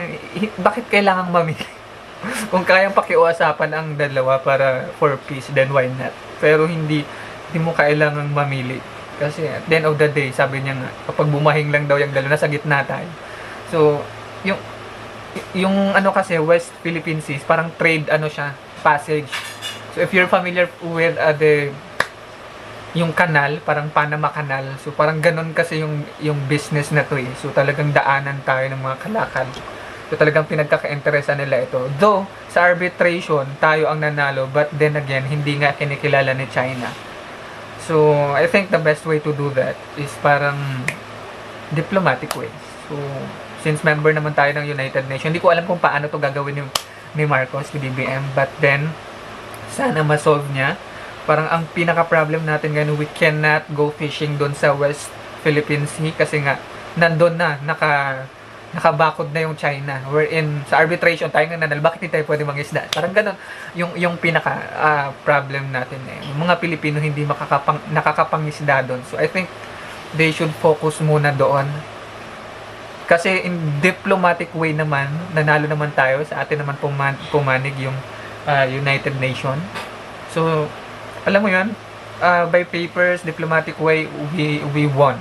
Speaker 1: bakit kailangang mamili? Kung kayang pakiusapan ang dalawa for peace, then why not? Pero hindi mo kailangang mamili. Kasi at the end of the day, sabi niya nga, kapag bumahing lang daw yung dalawa, nasa gitna tayo. So, yung kasi West Philippine Sea, parang trade passage. So if you're familiar with yung kanal, parang Panama Canal. So parang ganun kasi yung business na to eh. So talagang daanan tayo ng mga kalakal. So talagang pinagkaka-interesa nila ito. Though sa arbitration tayo ang nanalo, but then again hindi nga kinikilala ni China. So I think the best way to do that is parang diplomatic ways. So since member naman tayo ng United Nations, hindi ko alam kung paano to gagawin ni Marcos, ni BBM, but then, sana ma-solve niya. Parang ang pinaka-problem natin ngayon, we cannot go fishing doon sa West Philippine Sea kasi nga, nandun na, nakabakod na yung China. Wherein, sa arbitration tayo nga nanal, bakit hindi tayo pwede mangisda? Parang ganun, yung pinaka-problem natin eh. Yung mga Pilipino hindi nakakapangisda doon. So, I think, they should focus muna doon. Kasi in diplomatic way naman, nanalo naman tayo, sa atin naman pumanig yung United Nation. So, alam mo yun, by papers, diplomatic way, we won.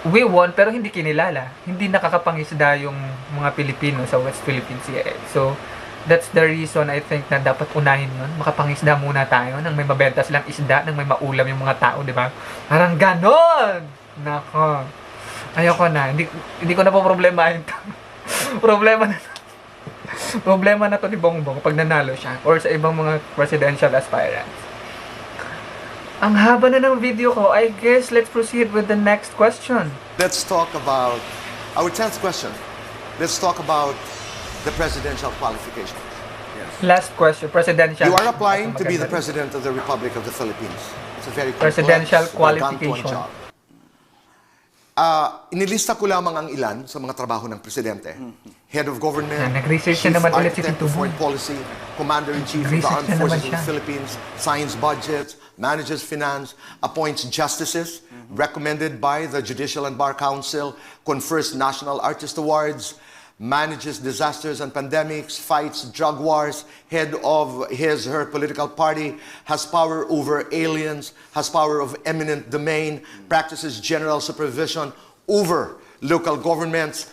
Speaker 1: We won, pero hindi kinilala. Hindi nakakapangisda yung mga Pilipino sa West Philippine Sea. So, that's the reason I think na dapat unahin yun. Makapangisda muna tayo nang may mabenta silang isda, nang may maulam yung mga tao, di ba? Parang ganon! Nako. Ayoko na. Hindi ko na po problemahin to. Problema na to ni Bongbong pag nanalo siya or sa ibang mga presidential aspirants. Ang haba na ng video ko. I guess let's proceed with the next question.
Speaker 2: Let's talk about our 10th question. Let's talk about the presidential qualification.
Speaker 1: Last question, presidential.
Speaker 2: You are applying to be the President of the Republic of the Philippines. It's a very
Speaker 1: Presidential
Speaker 2: complex, gargantuan
Speaker 1: qualification.
Speaker 2: job. Inilista ko lamang ang ilan sa mga trabaho ng Presidente. Head of Government,
Speaker 1: Nag-research
Speaker 2: Chief
Speaker 1: na naman ulit si
Speaker 2: Architect
Speaker 1: Tito
Speaker 2: of
Speaker 1: Boy.
Speaker 2: Foreign Policy, Commander-in-Chief of the
Speaker 1: Nag-research
Speaker 2: Armed
Speaker 1: na naman
Speaker 2: Forces of the
Speaker 1: siya.
Speaker 2: Philippines, signs budgets, manages finance, appoints justices, recommended by the Judicial and Bar Council, confers National Artist Awards, manages disasters and pandemics, fights drug wars, head of her political party, has power over aliens, has power of eminent domain, practices general supervision over local governments,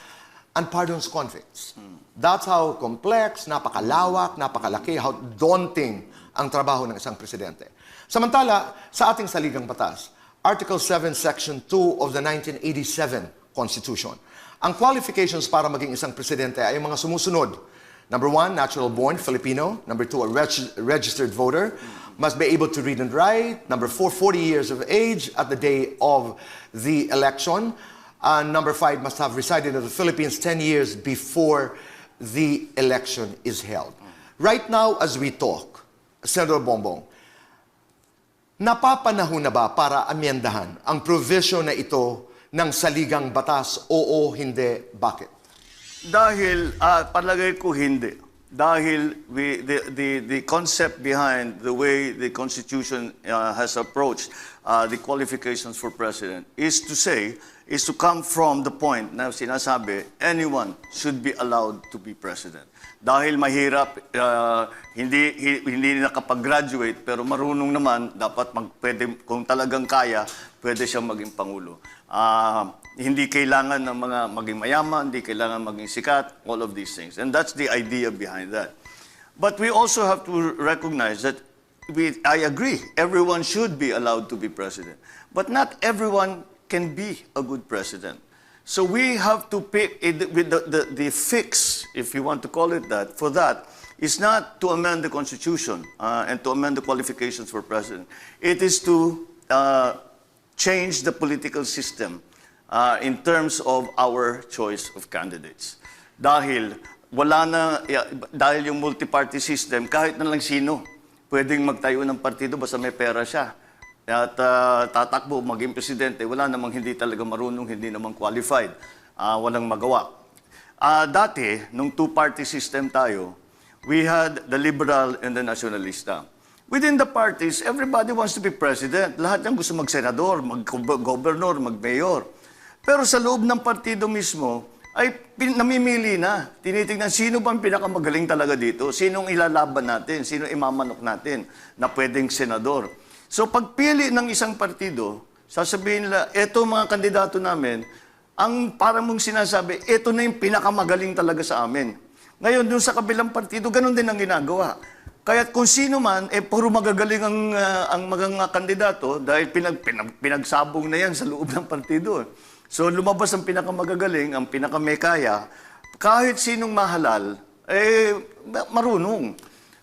Speaker 2: and pardons convicts. That's how complex, napakalawak, napakalaki, how daunting ang trabaho ng isang presidente. Samantala, sa ating saligang batas, Article 7, Section 2 of the 1987 Constitution, ang qualifications para maging isang presidente ay mga sumusunod. Number 1, natural-born Filipino. Number 2, a registered voter. Must be able to read and write. Number 4, 40 years of age at the day of the election. Number 5, must have resided in the Philippines 10 years before the election is held. Right now, as we talk, Senator Bongbong, napapanahon na ba para amyendahan ang provision na ito ng saligang batas? Oo, hindi, bakit?
Speaker 3: Dahil, palagay ko hindi. Dahil the concept behind the way the Constitution has approached the qualifications for President is to come from the point na sinasabi, anyone should be allowed to be President. Dahil mahirap, hindi nakapag-graduate, pero marunong naman, dapat pwede, kung talagang kaya, pwede siyang maging Pangulo. Hindi kailangan ng mga maging mayaman, hindi kailangan maging sikat, all of these things. And that's the idea behind that. But we also have to recognize that I agree, everyone should be allowed to be president. But not everyone can be a good president. So we have to pick, with the fix, if you want to call it that, for that, is not to amend the Constitution and to amend the qualifications for president. It is to change the political system in terms of our choice of candidates. Dahil dahil yung multi-party system, kahit na lang sino, pwedeng magtayo ng partido basta may pera siya. At tatakbo, maging presidente, wala namang hindi talaga marunong, hindi namang qualified, walang magawa. Dati, nung two-party system tayo, we had the liberal and the nationalista. Within the parties, everybody wants to be president. Lahat ng gusto mag-senador, mag-governor, mag-mayor. Pero sa loob ng partido mismo, ay namimili na. Tinitingnan sino bang pinakamagaling talaga dito, sinong ilalaban natin, sinong imamanok natin na pwedeng senador. So pagpili ng isang partido, sasabihin nila, eto mga kandidato namin, ang parang mong sinasabi, eto na yung pinakamagaling talaga sa amin. Ngayon, dun sa kabilang partido, ganun din ang ginagawa. Kaya kung sino man, puro magagaling ang mga kandidato dahil pinagsabong na yan sa loob ng partido. So lumabas ang pinakamagagaling, ang pinakamekaya, kahit sinong mahalal, marunong.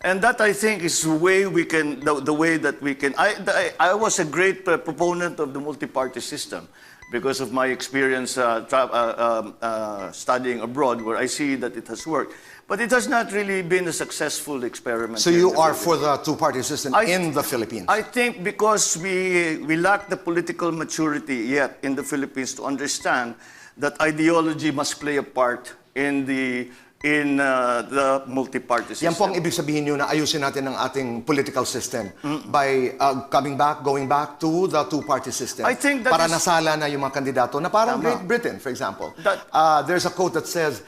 Speaker 3: And that, I think, is the way we can, the way that we can. I was a great proponent of the multi-party system. because of my experience studying abroad, where I see that it has worked. But it has not really been a successful experiment.
Speaker 2: So
Speaker 3: here in
Speaker 2: you
Speaker 3: the
Speaker 2: are
Speaker 3: Philippines.
Speaker 2: for the two-party system in the Philippines?
Speaker 3: I think because we lack the political maturity yet in the Philippines to understand that ideology must play a part in the multi-party system.
Speaker 2: Yan po ang ibig sabihin nyo na ayusin natin ang ating political system by going back to the two-party system.
Speaker 3: I think that
Speaker 2: para
Speaker 3: is-
Speaker 2: nasala na yung mga kandidato na parang
Speaker 3: Tama.
Speaker 2: Great Britain, for example.
Speaker 3: That-
Speaker 2: There's a quote that says,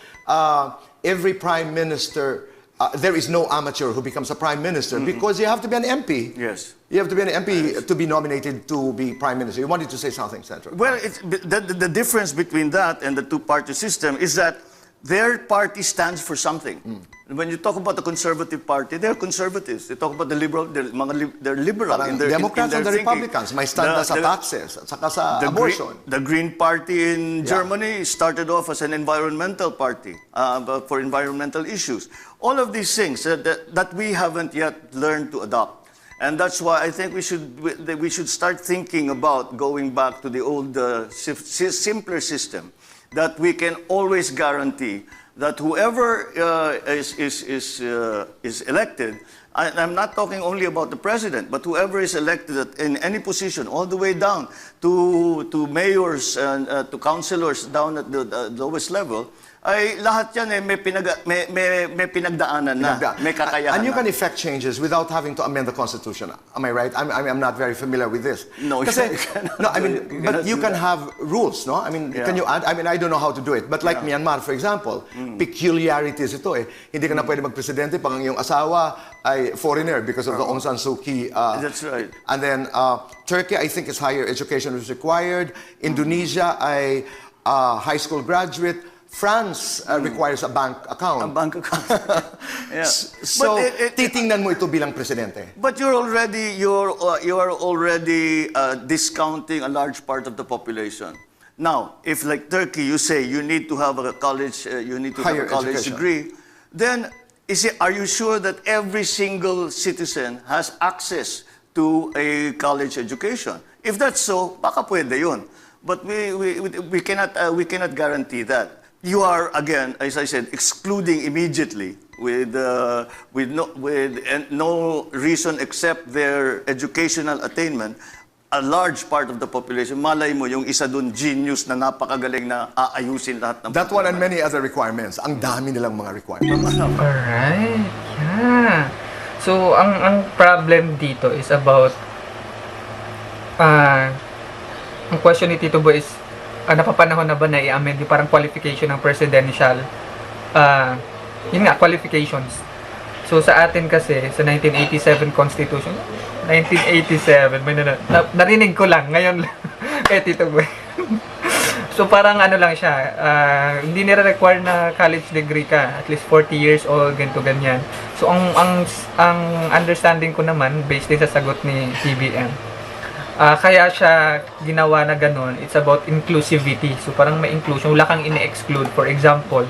Speaker 2: every prime minister, there is no amateur who becomes a prime minister because you have to be an MP.
Speaker 3: Yes.
Speaker 2: You have to be an MP to be nominated to be prime minister. You wanted to say something, Senator?
Speaker 3: Well, the difference between that and the two-party system is that their party stands for something. When you talk about the Conservative Party, they're conservatives. They talk about the liberal, they're liberal
Speaker 2: Parang
Speaker 3: in their
Speaker 2: Democrats
Speaker 3: in
Speaker 2: and
Speaker 3: their
Speaker 2: the
Speaker 3: thinking.
Speaker 2: Republicans, may stand na sa taxes at saka sa abortion.
Speaker 3: The Green Party in Germany started off as an environmental party for environmental issues. All of these things that we haven't yet learned to adopt. And that's why I think we should start thinking about going back to the old simpler system, that we can always guarantee that whoever is elected, I'm not talking only about the president, but whoever is elected in any position, all the way down to mayors and to councilors down at the lowest level, ay lahat yan may pinagdaanan na, may kakayahan
Speaker 2: And you
Speaker 3: na.
Speaker 2: can effect changes without having to amend the Constitution. Am I right? I'm not very familiar with this.
Speaker 3: No,
Speaker 2: Kasi,
Speaker 3: you cannot
Speaker 2: no, I
Speaker 3: do
Speaker 2: mean,
Speaker 3: it. You
Speaker 2: but
Speaker 3: cannot
Speaker 2: you
Speaker 3: do
Speaker 2: can
Speaker 3: that.
Speaker 2: have rules, no? I mean, can you add? I mean, I don't know how to do it. But like Myanmar, for example, peculiarities ito eh. Hindi ka na pwede magpresidente pag ang iyong asawa ay foreigner because of the Aung San Suu Kyi.
Speaker 3: That's right.
Speaker 2: And then Turkey, I think, is higher education is required. Indonesia ay high school graduate. France requires a bank account.
Speaker 3: A bank account. Yeah.
Speaker 2: So, titingnan mo ito bilang presidente.
Speaker 3: But you are already discounting a large part of the population. Now, if like Turkey, you say you need to have a college, you need to
Speaker 2: Higher
Speaker 3: have a college
Speaker 2: education.
Speaker 3: degree, then are you sure that every single citizen has access to a college education? If that's so, baka pwede yun. But we cannot guarantee that. You are, again, as I said, excluding immediately with no reason except their educational attainment, a large part of the population. Malay mo yung isa dun genius na napakagaling na aayusin lahat ng
Speaker 2: That one and many other requirements. Ang dami nilang mga requirements.
Speaker 1: Alright. Yeah. So, ang problem dito is about ang question ni Tito Boy is napapanahon na ba na i-amend yung parang qualification ng presidential yun nga, qualifications. So, sa atin kasi, sa 1987 Constitution, 1987, may narinig ko lang, ngayon lang, kay Tito Boy. So, parang ano lang siya, hindi nire-require na college degree ka, at least 40 years old, ganito, ganyan. So, ang understanding ko naman, based din sa sagot ni TBM, kaya siya ginawa na ganun, it's about inclusivity. So, parang may inclusion, wala kang ine-exclude. For example,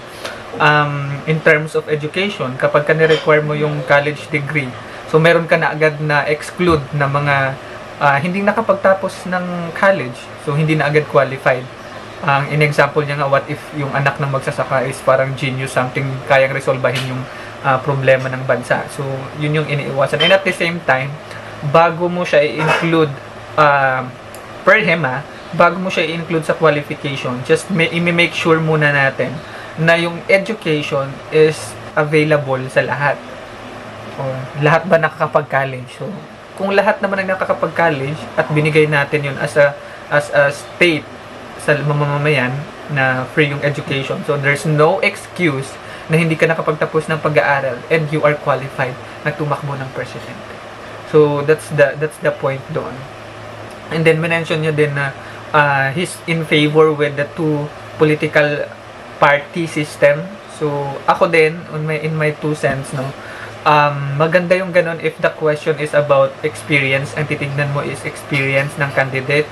Speaker 1: in terms of education, kapag ka ni-require mo yung college degree, so meron ka na agad na exclude na mga hindi nakapagtapos ng college, so hindi na agad qualified. Ang in-example niya nga, what if yung anak ng magsasaka is parang genius, something kayang resolbahin yung problema ng bansa. So, yun yung iniiwasan. And at the same time, bago mo siya i-include per him bago mo siya i-include sa qualification, just i-make sure muna natin na yung education is available sa lahat. O, lahat ba nakakapag-college? So, kung lahat naman ang nakakapag-college at binigay natin yun as a state sa mamamayan na free yung education, so there's no excuse na hindi ka nakapagtapos ng pag-aaral and you are qualified na tumakbo ng presidente. So, that's the point doon. And then, mention niya din na he's in favor with the two political party system. So, ako din, in my 2 cents, no, maganda yung ganun if the question is about experience. Ang titignan mo is experience ng candidate,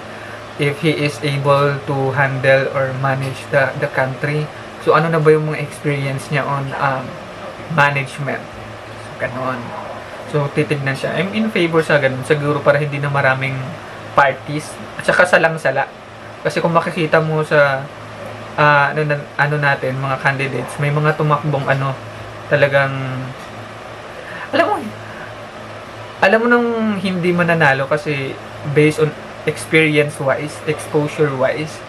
Speaker 1: if he is able to handle or manage the country. So, ano na ba yung mga experience niya on management? So, ganun. So, titignan siya. I'm in favor sa ganun. Siguro para hindi na maraming parties. At saka salang-sala. Kasi kung makikita mo sa ano natin, mga candidates, may mga tumakbong talagang alam mo alam mo nang hindi mananalo kasi based on experience wise, exposure wise.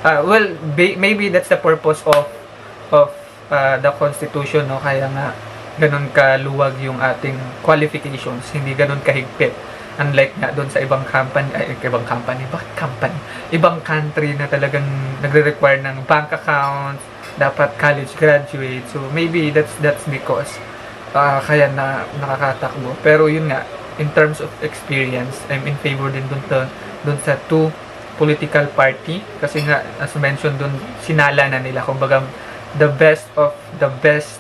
Speaker 1: Well, maybe that's the purpose of the constitution, no? Kaya nga ganun kaluwag yung ating qualifications, hindi ganun kahigpit. Unlike nga doon sa ibang company, ibang country na talagang nagre-require ng bank accounts, dapat college graduate. So maybe that's because kaya na nakakatakbo. Pero yun nga, in terms of experience, I'm in favor din doon sa two political party kasi nga as mentioned doon, sinala na nila, kumbaga the best of the best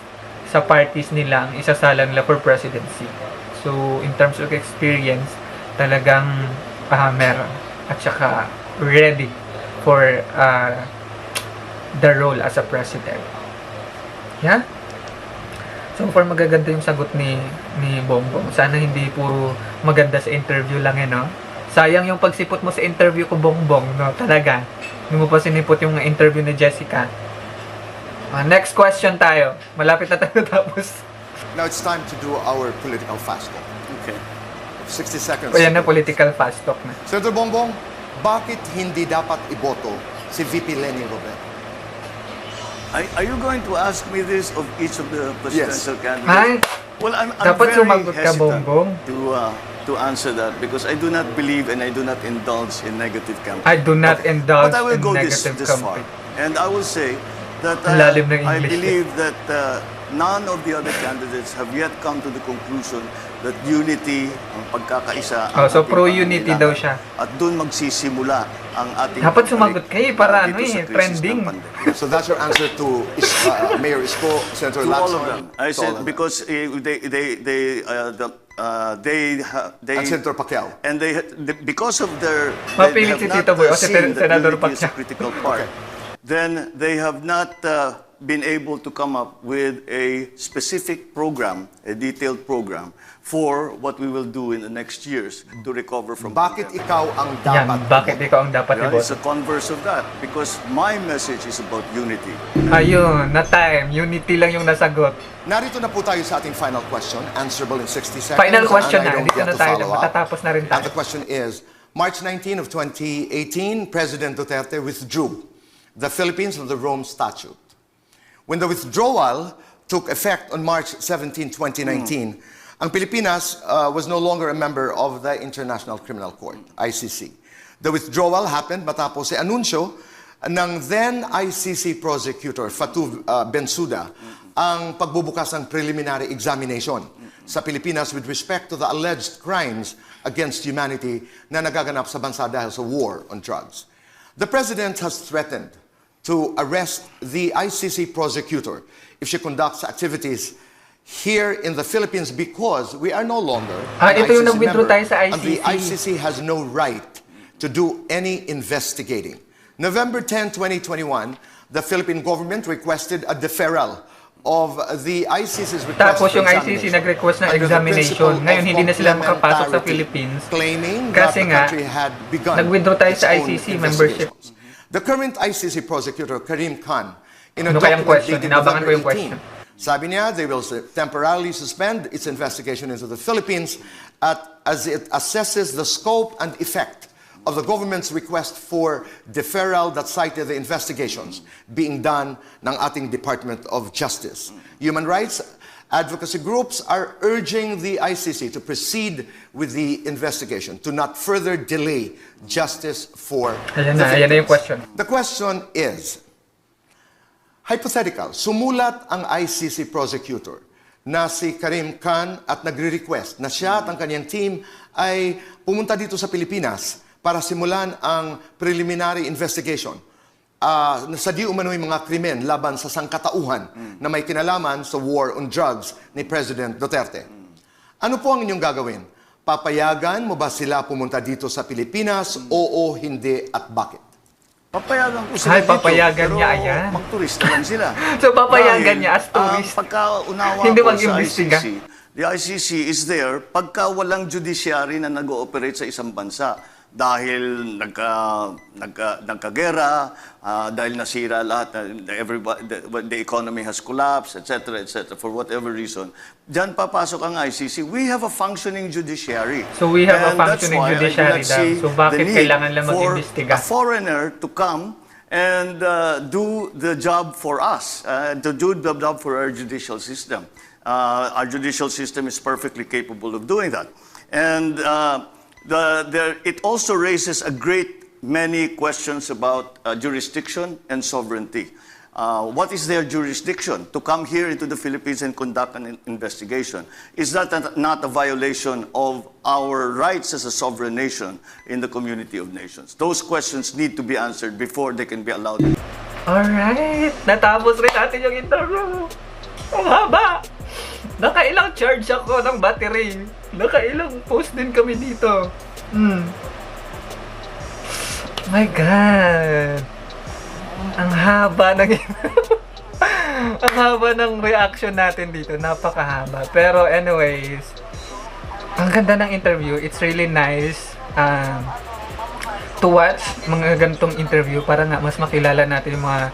Speaker 1: sa parties nila ang isasala nila for presidency. So in terms of experience, talagang meron at saka ready for the role as a president. Yeah? So far magaganda yung sagot ni Bongbong. Sana hindi puro maganda sa interview lang no? Sayang yung pagsipot mo sa interview ko, Bongbong, no? Talaga. Hindi mo pa sinipot yung interview ni Jessica. Next question tayo. Malapit na tayo tapos.
Speaker 2: Now it's time to do our political fast talk.
Speaker 3: Okay.
Speaker 2: 60 seconds.
Speaker 1: O yan na, political fast talk na.
Speaker 2: Senator Bongbong, bakit hindi dapat iboto si VP Leni Robredo?
Speaker 3: Are you going to ask me this of each of the presidential candidates?
Speaker 1: Ay,
Speaker 3: Well, I'm
Speaker 1: dapat
Speaker 3: very
Speaker 1: sumagot ka,
Speaker 3: hesitant
Speaker 1: Bongbong.
Speaker 3: to answer that because I do not believe and I do not indulge in negative campaign.
Speaker 1: I do not indulge
Speaker 3: But I will
Speaker 1: in
Speaker 3: go
Speaker 1: negative
Speaker 3: this far.
Speaker 1: campaign.
Speaker 3: And I will say that
Speaker 1: Ang lalim ng
Speaker 3: I
Speaker 1: English.
Speaker 3: believe that none of the other candidates have yet come to the conclusion that unity, ang pagkakaisa, ang
Speaker 1: So
Speaker 3: ating
Speaker 1: pro-unity
Speaker 3: pangangailangan.
Speaker 1: daw siya.
Speaker 3: At doon magsisimula ang ating
Speaker 1: Dapat
Speaker 3: pagbalik
Speaker 1: sumagot kayo para
Speaker 3: dito sa krisis
Speaker 1: trending.
Speaker 3: ng pandemya.
Speaker 2: So that's your answer to Mayor Isko, Senator
Speaker 3: To all
Speaker 2: Lacson?
Speaker 3: of them. I
Speaker 2: to all
Speaker 3: said
Speaker 2: of them.
Speaker 3: because
Speaker 2: And Senator Pacquiao.
Speaker 3: and because of their
Speaker 1: Mapilit si Tito Boy o si
Speaker 3: seen that
Speaker 1: Senador
Speaker 3: unity is a
Speaker 1: Pacquiao.
Speaker 3: critical part, then they have not been able to come up with a specific program, a detailed program for what we will do in the next years to recover from
Speaker 2: Bakit
Speaker 3: pandemic.
Speaker 2: ikaw ang
Speaker 1: Yan,
Speaker 2: dapat
Speaker 1: bakit
Speaker 2: iboto?
Speaker 1: ikaw ang dapat
Speaker 3: Yeah, it's
Speaker 1: iboto?
Speaker 3: a converse of that because my message is about unity.
Speaker 1: Ayun, na time. Unity lang yung nasagot.
Speaker 2: Narito na po tayo sa ating final question, answerable in 60 seconds.
Speaker 1: Final question
Speaker 2: and I
Speaker 1: na.
Speaker 2: don't
Speaker 1: Dito
Speaker 2: get
Speaker 1: na
Speaker 2: to
Speaker 1: tayo.
Speaker 2: follow up.
Speaker 1: Matatapos na rin
Speaker 2: And the
Speaker 1: tayo.
Speaker 2: question is, March 19 of 2018, President Duterte withdrew the Philippines from the Rome Statute. When the withdrawal took effect on March 17, 2019, ang Pilipinas was no longer a member of the International Criminal Court, ICC. The withdrawal happened matapos si anunsyo ng then ICC prosecutor Fatou Bensouda ang pagbubukas ng preliminary examination sa Pilipinas with respect to the alleged crimes against humanity na nagaganap sa bansa dahil sa war on drugs. The President has threatened to arrest the ICC prosecutor if she conducts activities here in the Philippines because we are no longer an
Speaker 1: Ito yung
Speaker 2: ICC
Speaker 1: nag-withdraw
Speaker 2: member,
Speaker 1: tayo sa
Speaker 2: and the
Speaker 1: ICC.
Speaker 2: ICC has no right to do any investigating. November 10, 2021, the Philippine government requested a deferral of the ICC's request
Speaker 1: Tapos
Speaker 2: for
Speaker 1: yung ICC
Speaker 2: examination
Speaker 1: nag-request ng
Speaker 2: under the
Speaker 1: examination.
Speaker 2: principle
Speaker 1: Ngayon,
Speaker 2: of
Speaker 1: hindi na sila makapasok sa
Speaker 2: complementarity,
Speaker 1: Philippines.
Speaker 2: claiming
Speaker 1: Kasi
Speaker 2: that the
Speaker 1: nga,
Speaker 2: country had begun
Speaker 1: nag-withdraw tayo
Speaker 2: its
Speaker 1: sa
Speaker 2: own
Speaker 1: ICC membership.
Speaker 2: investigations. The current ICC prosecutor, Karim Khan, in a
Speaker 1: Ano kayang
Speaker 2: document
Speaker 1: question?
Speaker 2: dated
Speaker 1: Inabangan ko
Speaker 2: November
Speaker 1: yung
Speaker 2: 18,
Speaker 1: question.
Speaker 2: sabi niya, they will temporarily suspend its investigation into the Philippines as it assesses the scope and effect of the government's request for deferral that cited the investigations being done ng ating Department of Justice. Human rights advocacy groups are urging the ICC to proceed with the investigation, to not further delay justice for
Speaker 1: Ayan
Speaker 2: the
Speaker 1: na yung
Speaker 2: victims.
Speaker 1: question.
Speaker 2: The question is, hypothetical, sumulat ang ICC prosecutor na si Karim Khan at nagre-request na siya at ang kanyang team ay pumunta dito sa Pilipinas para simulan ang preliminary investigation sa di umano'y mga krimen laban sa sangkatauhan na may kinalaman sa war on drugs ni President Duterte. Ano po ang inyong gagawin? Papayagan mo ba sila pumunta dito sa Pilipinas? Oo, hindi, at bakit?
Speaker 3: Papayagan ko sila
Speaker 1: Ay,
Speaker 3: dito,
Speaker 1: papayagan
Speaker 3: pero
Speaker 1: niya, ayan.
Speaker 3: magturista lang sila.
Speaker 1: So, papayagan
Speaker 3: Dahil,
Speaker 1: niya as tourist.
Speaker 3: Pagkaunawa
Speaker 1: Hindi
Speaker 3: ko sa
Speaker 1: mag-imbestiga.
Speaker 3: ICC, the ICC is there pagka walang judiciary na nag-ooperate sa isang bansa. dahil nagkagera, dahil nasira lahat, the economy has collapsed, etc., for whatever reason. Diyan papasok ang ICC. We have a functioning judiciary.
Speaker 1: So we have a
Speaker 3: And that's
Speaker 1: functioning
Speaker 3: why I do
Speaker 1: judiciary
Speaker 3: not see
Speaker 1: daw. So bakit
Speaker 3: the need
Speaker 1: kailangan lang
Speaker 3: for
Speaker 1: mag-imbestiga?
Speaker 3: a foreigner to come and do the job for us, to do the job for our judicial system. Our judicial system is perfectly capable of doing that. And it also raises a great many questions about jurisdiction and sovereignty. What is their jurisdiction to come here into the Philippines and conduct an investigation? Is that not a violation of our rights as a sovereign nation in the community of nations? Those questions need to be answered before they can be allowed.
Speaker 1: Alright, natapos rin natin yung interview. Ang haba! Nakailang charge ako ng battery. Nakailang post din kami dito. My God! Ang haba ng ang haba ng reaction natin dito. Napakahaba. Pero anyways, ang ganda ng interview. It's really nice to watch mga ganitong interview para nga mas makilala natin yung mga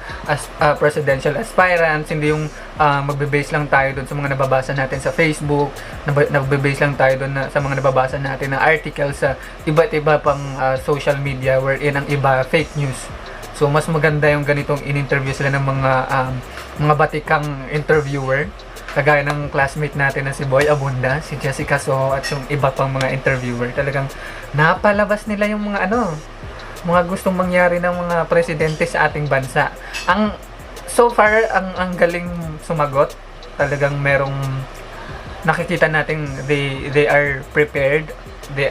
Speaker 1: presidential aspirants. Hindi yung magbe-base lang tayo doon sa mga nababasa natin sa Facebook, nagbe-base lang tayo doon sa mga nababasa natin na articles sa iba't iba pang social media wherein ang iba fake news. So mas maganda yung ganitong in-interview sila ng mga batikang interviewer, kagaya ng classmate natin na si Boy Abunda, si Jessica So, at yung iba pang mga interviewer. Talagang napalabas nila yung mga gustong mangyari ng mga presidente sa ating bansa. So far, ang galing sumagot. Talagang merong nakikita natin they are prepared. They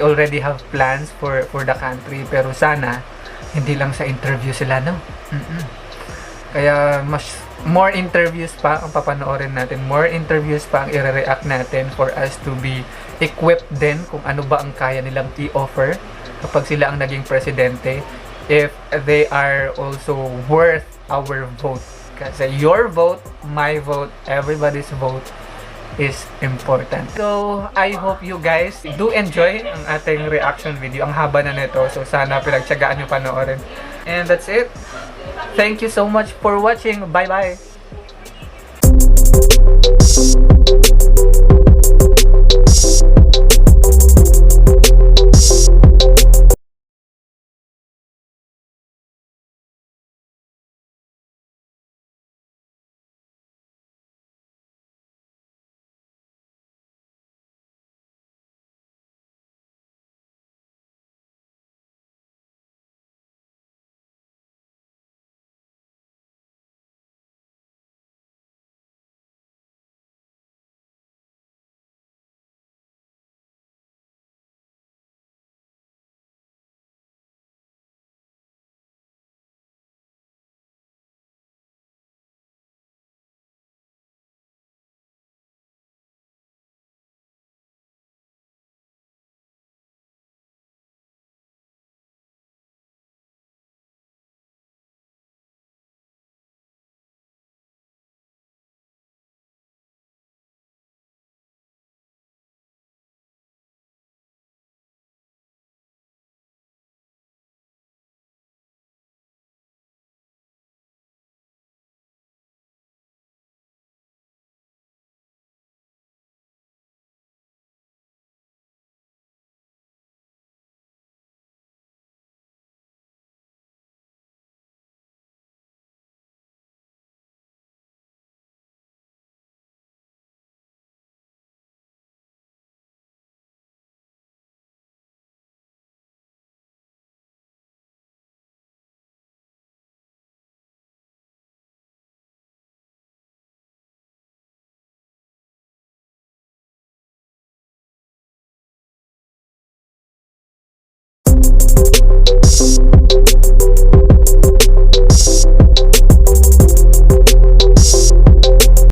Speaker 1: already have plans for the country. Pero sana hindi lang sa interview sila, no? Kaya more interviews pa ang papanoorin natin, more interviews pa ang i-react natin for us to be equipped din kung ano ba ang kaya nilang i-offer kapag sila ang naging presidente, if they are also worth our vote. Kasi your vote, my vote, everybody's vote is important. So, I hope you guys do enjoy ang ating reaction video. Ang haba na nito, so sana pinagtiyagaan nyo panoorin. And that's it. Thank you so much for watching. Bye-bye!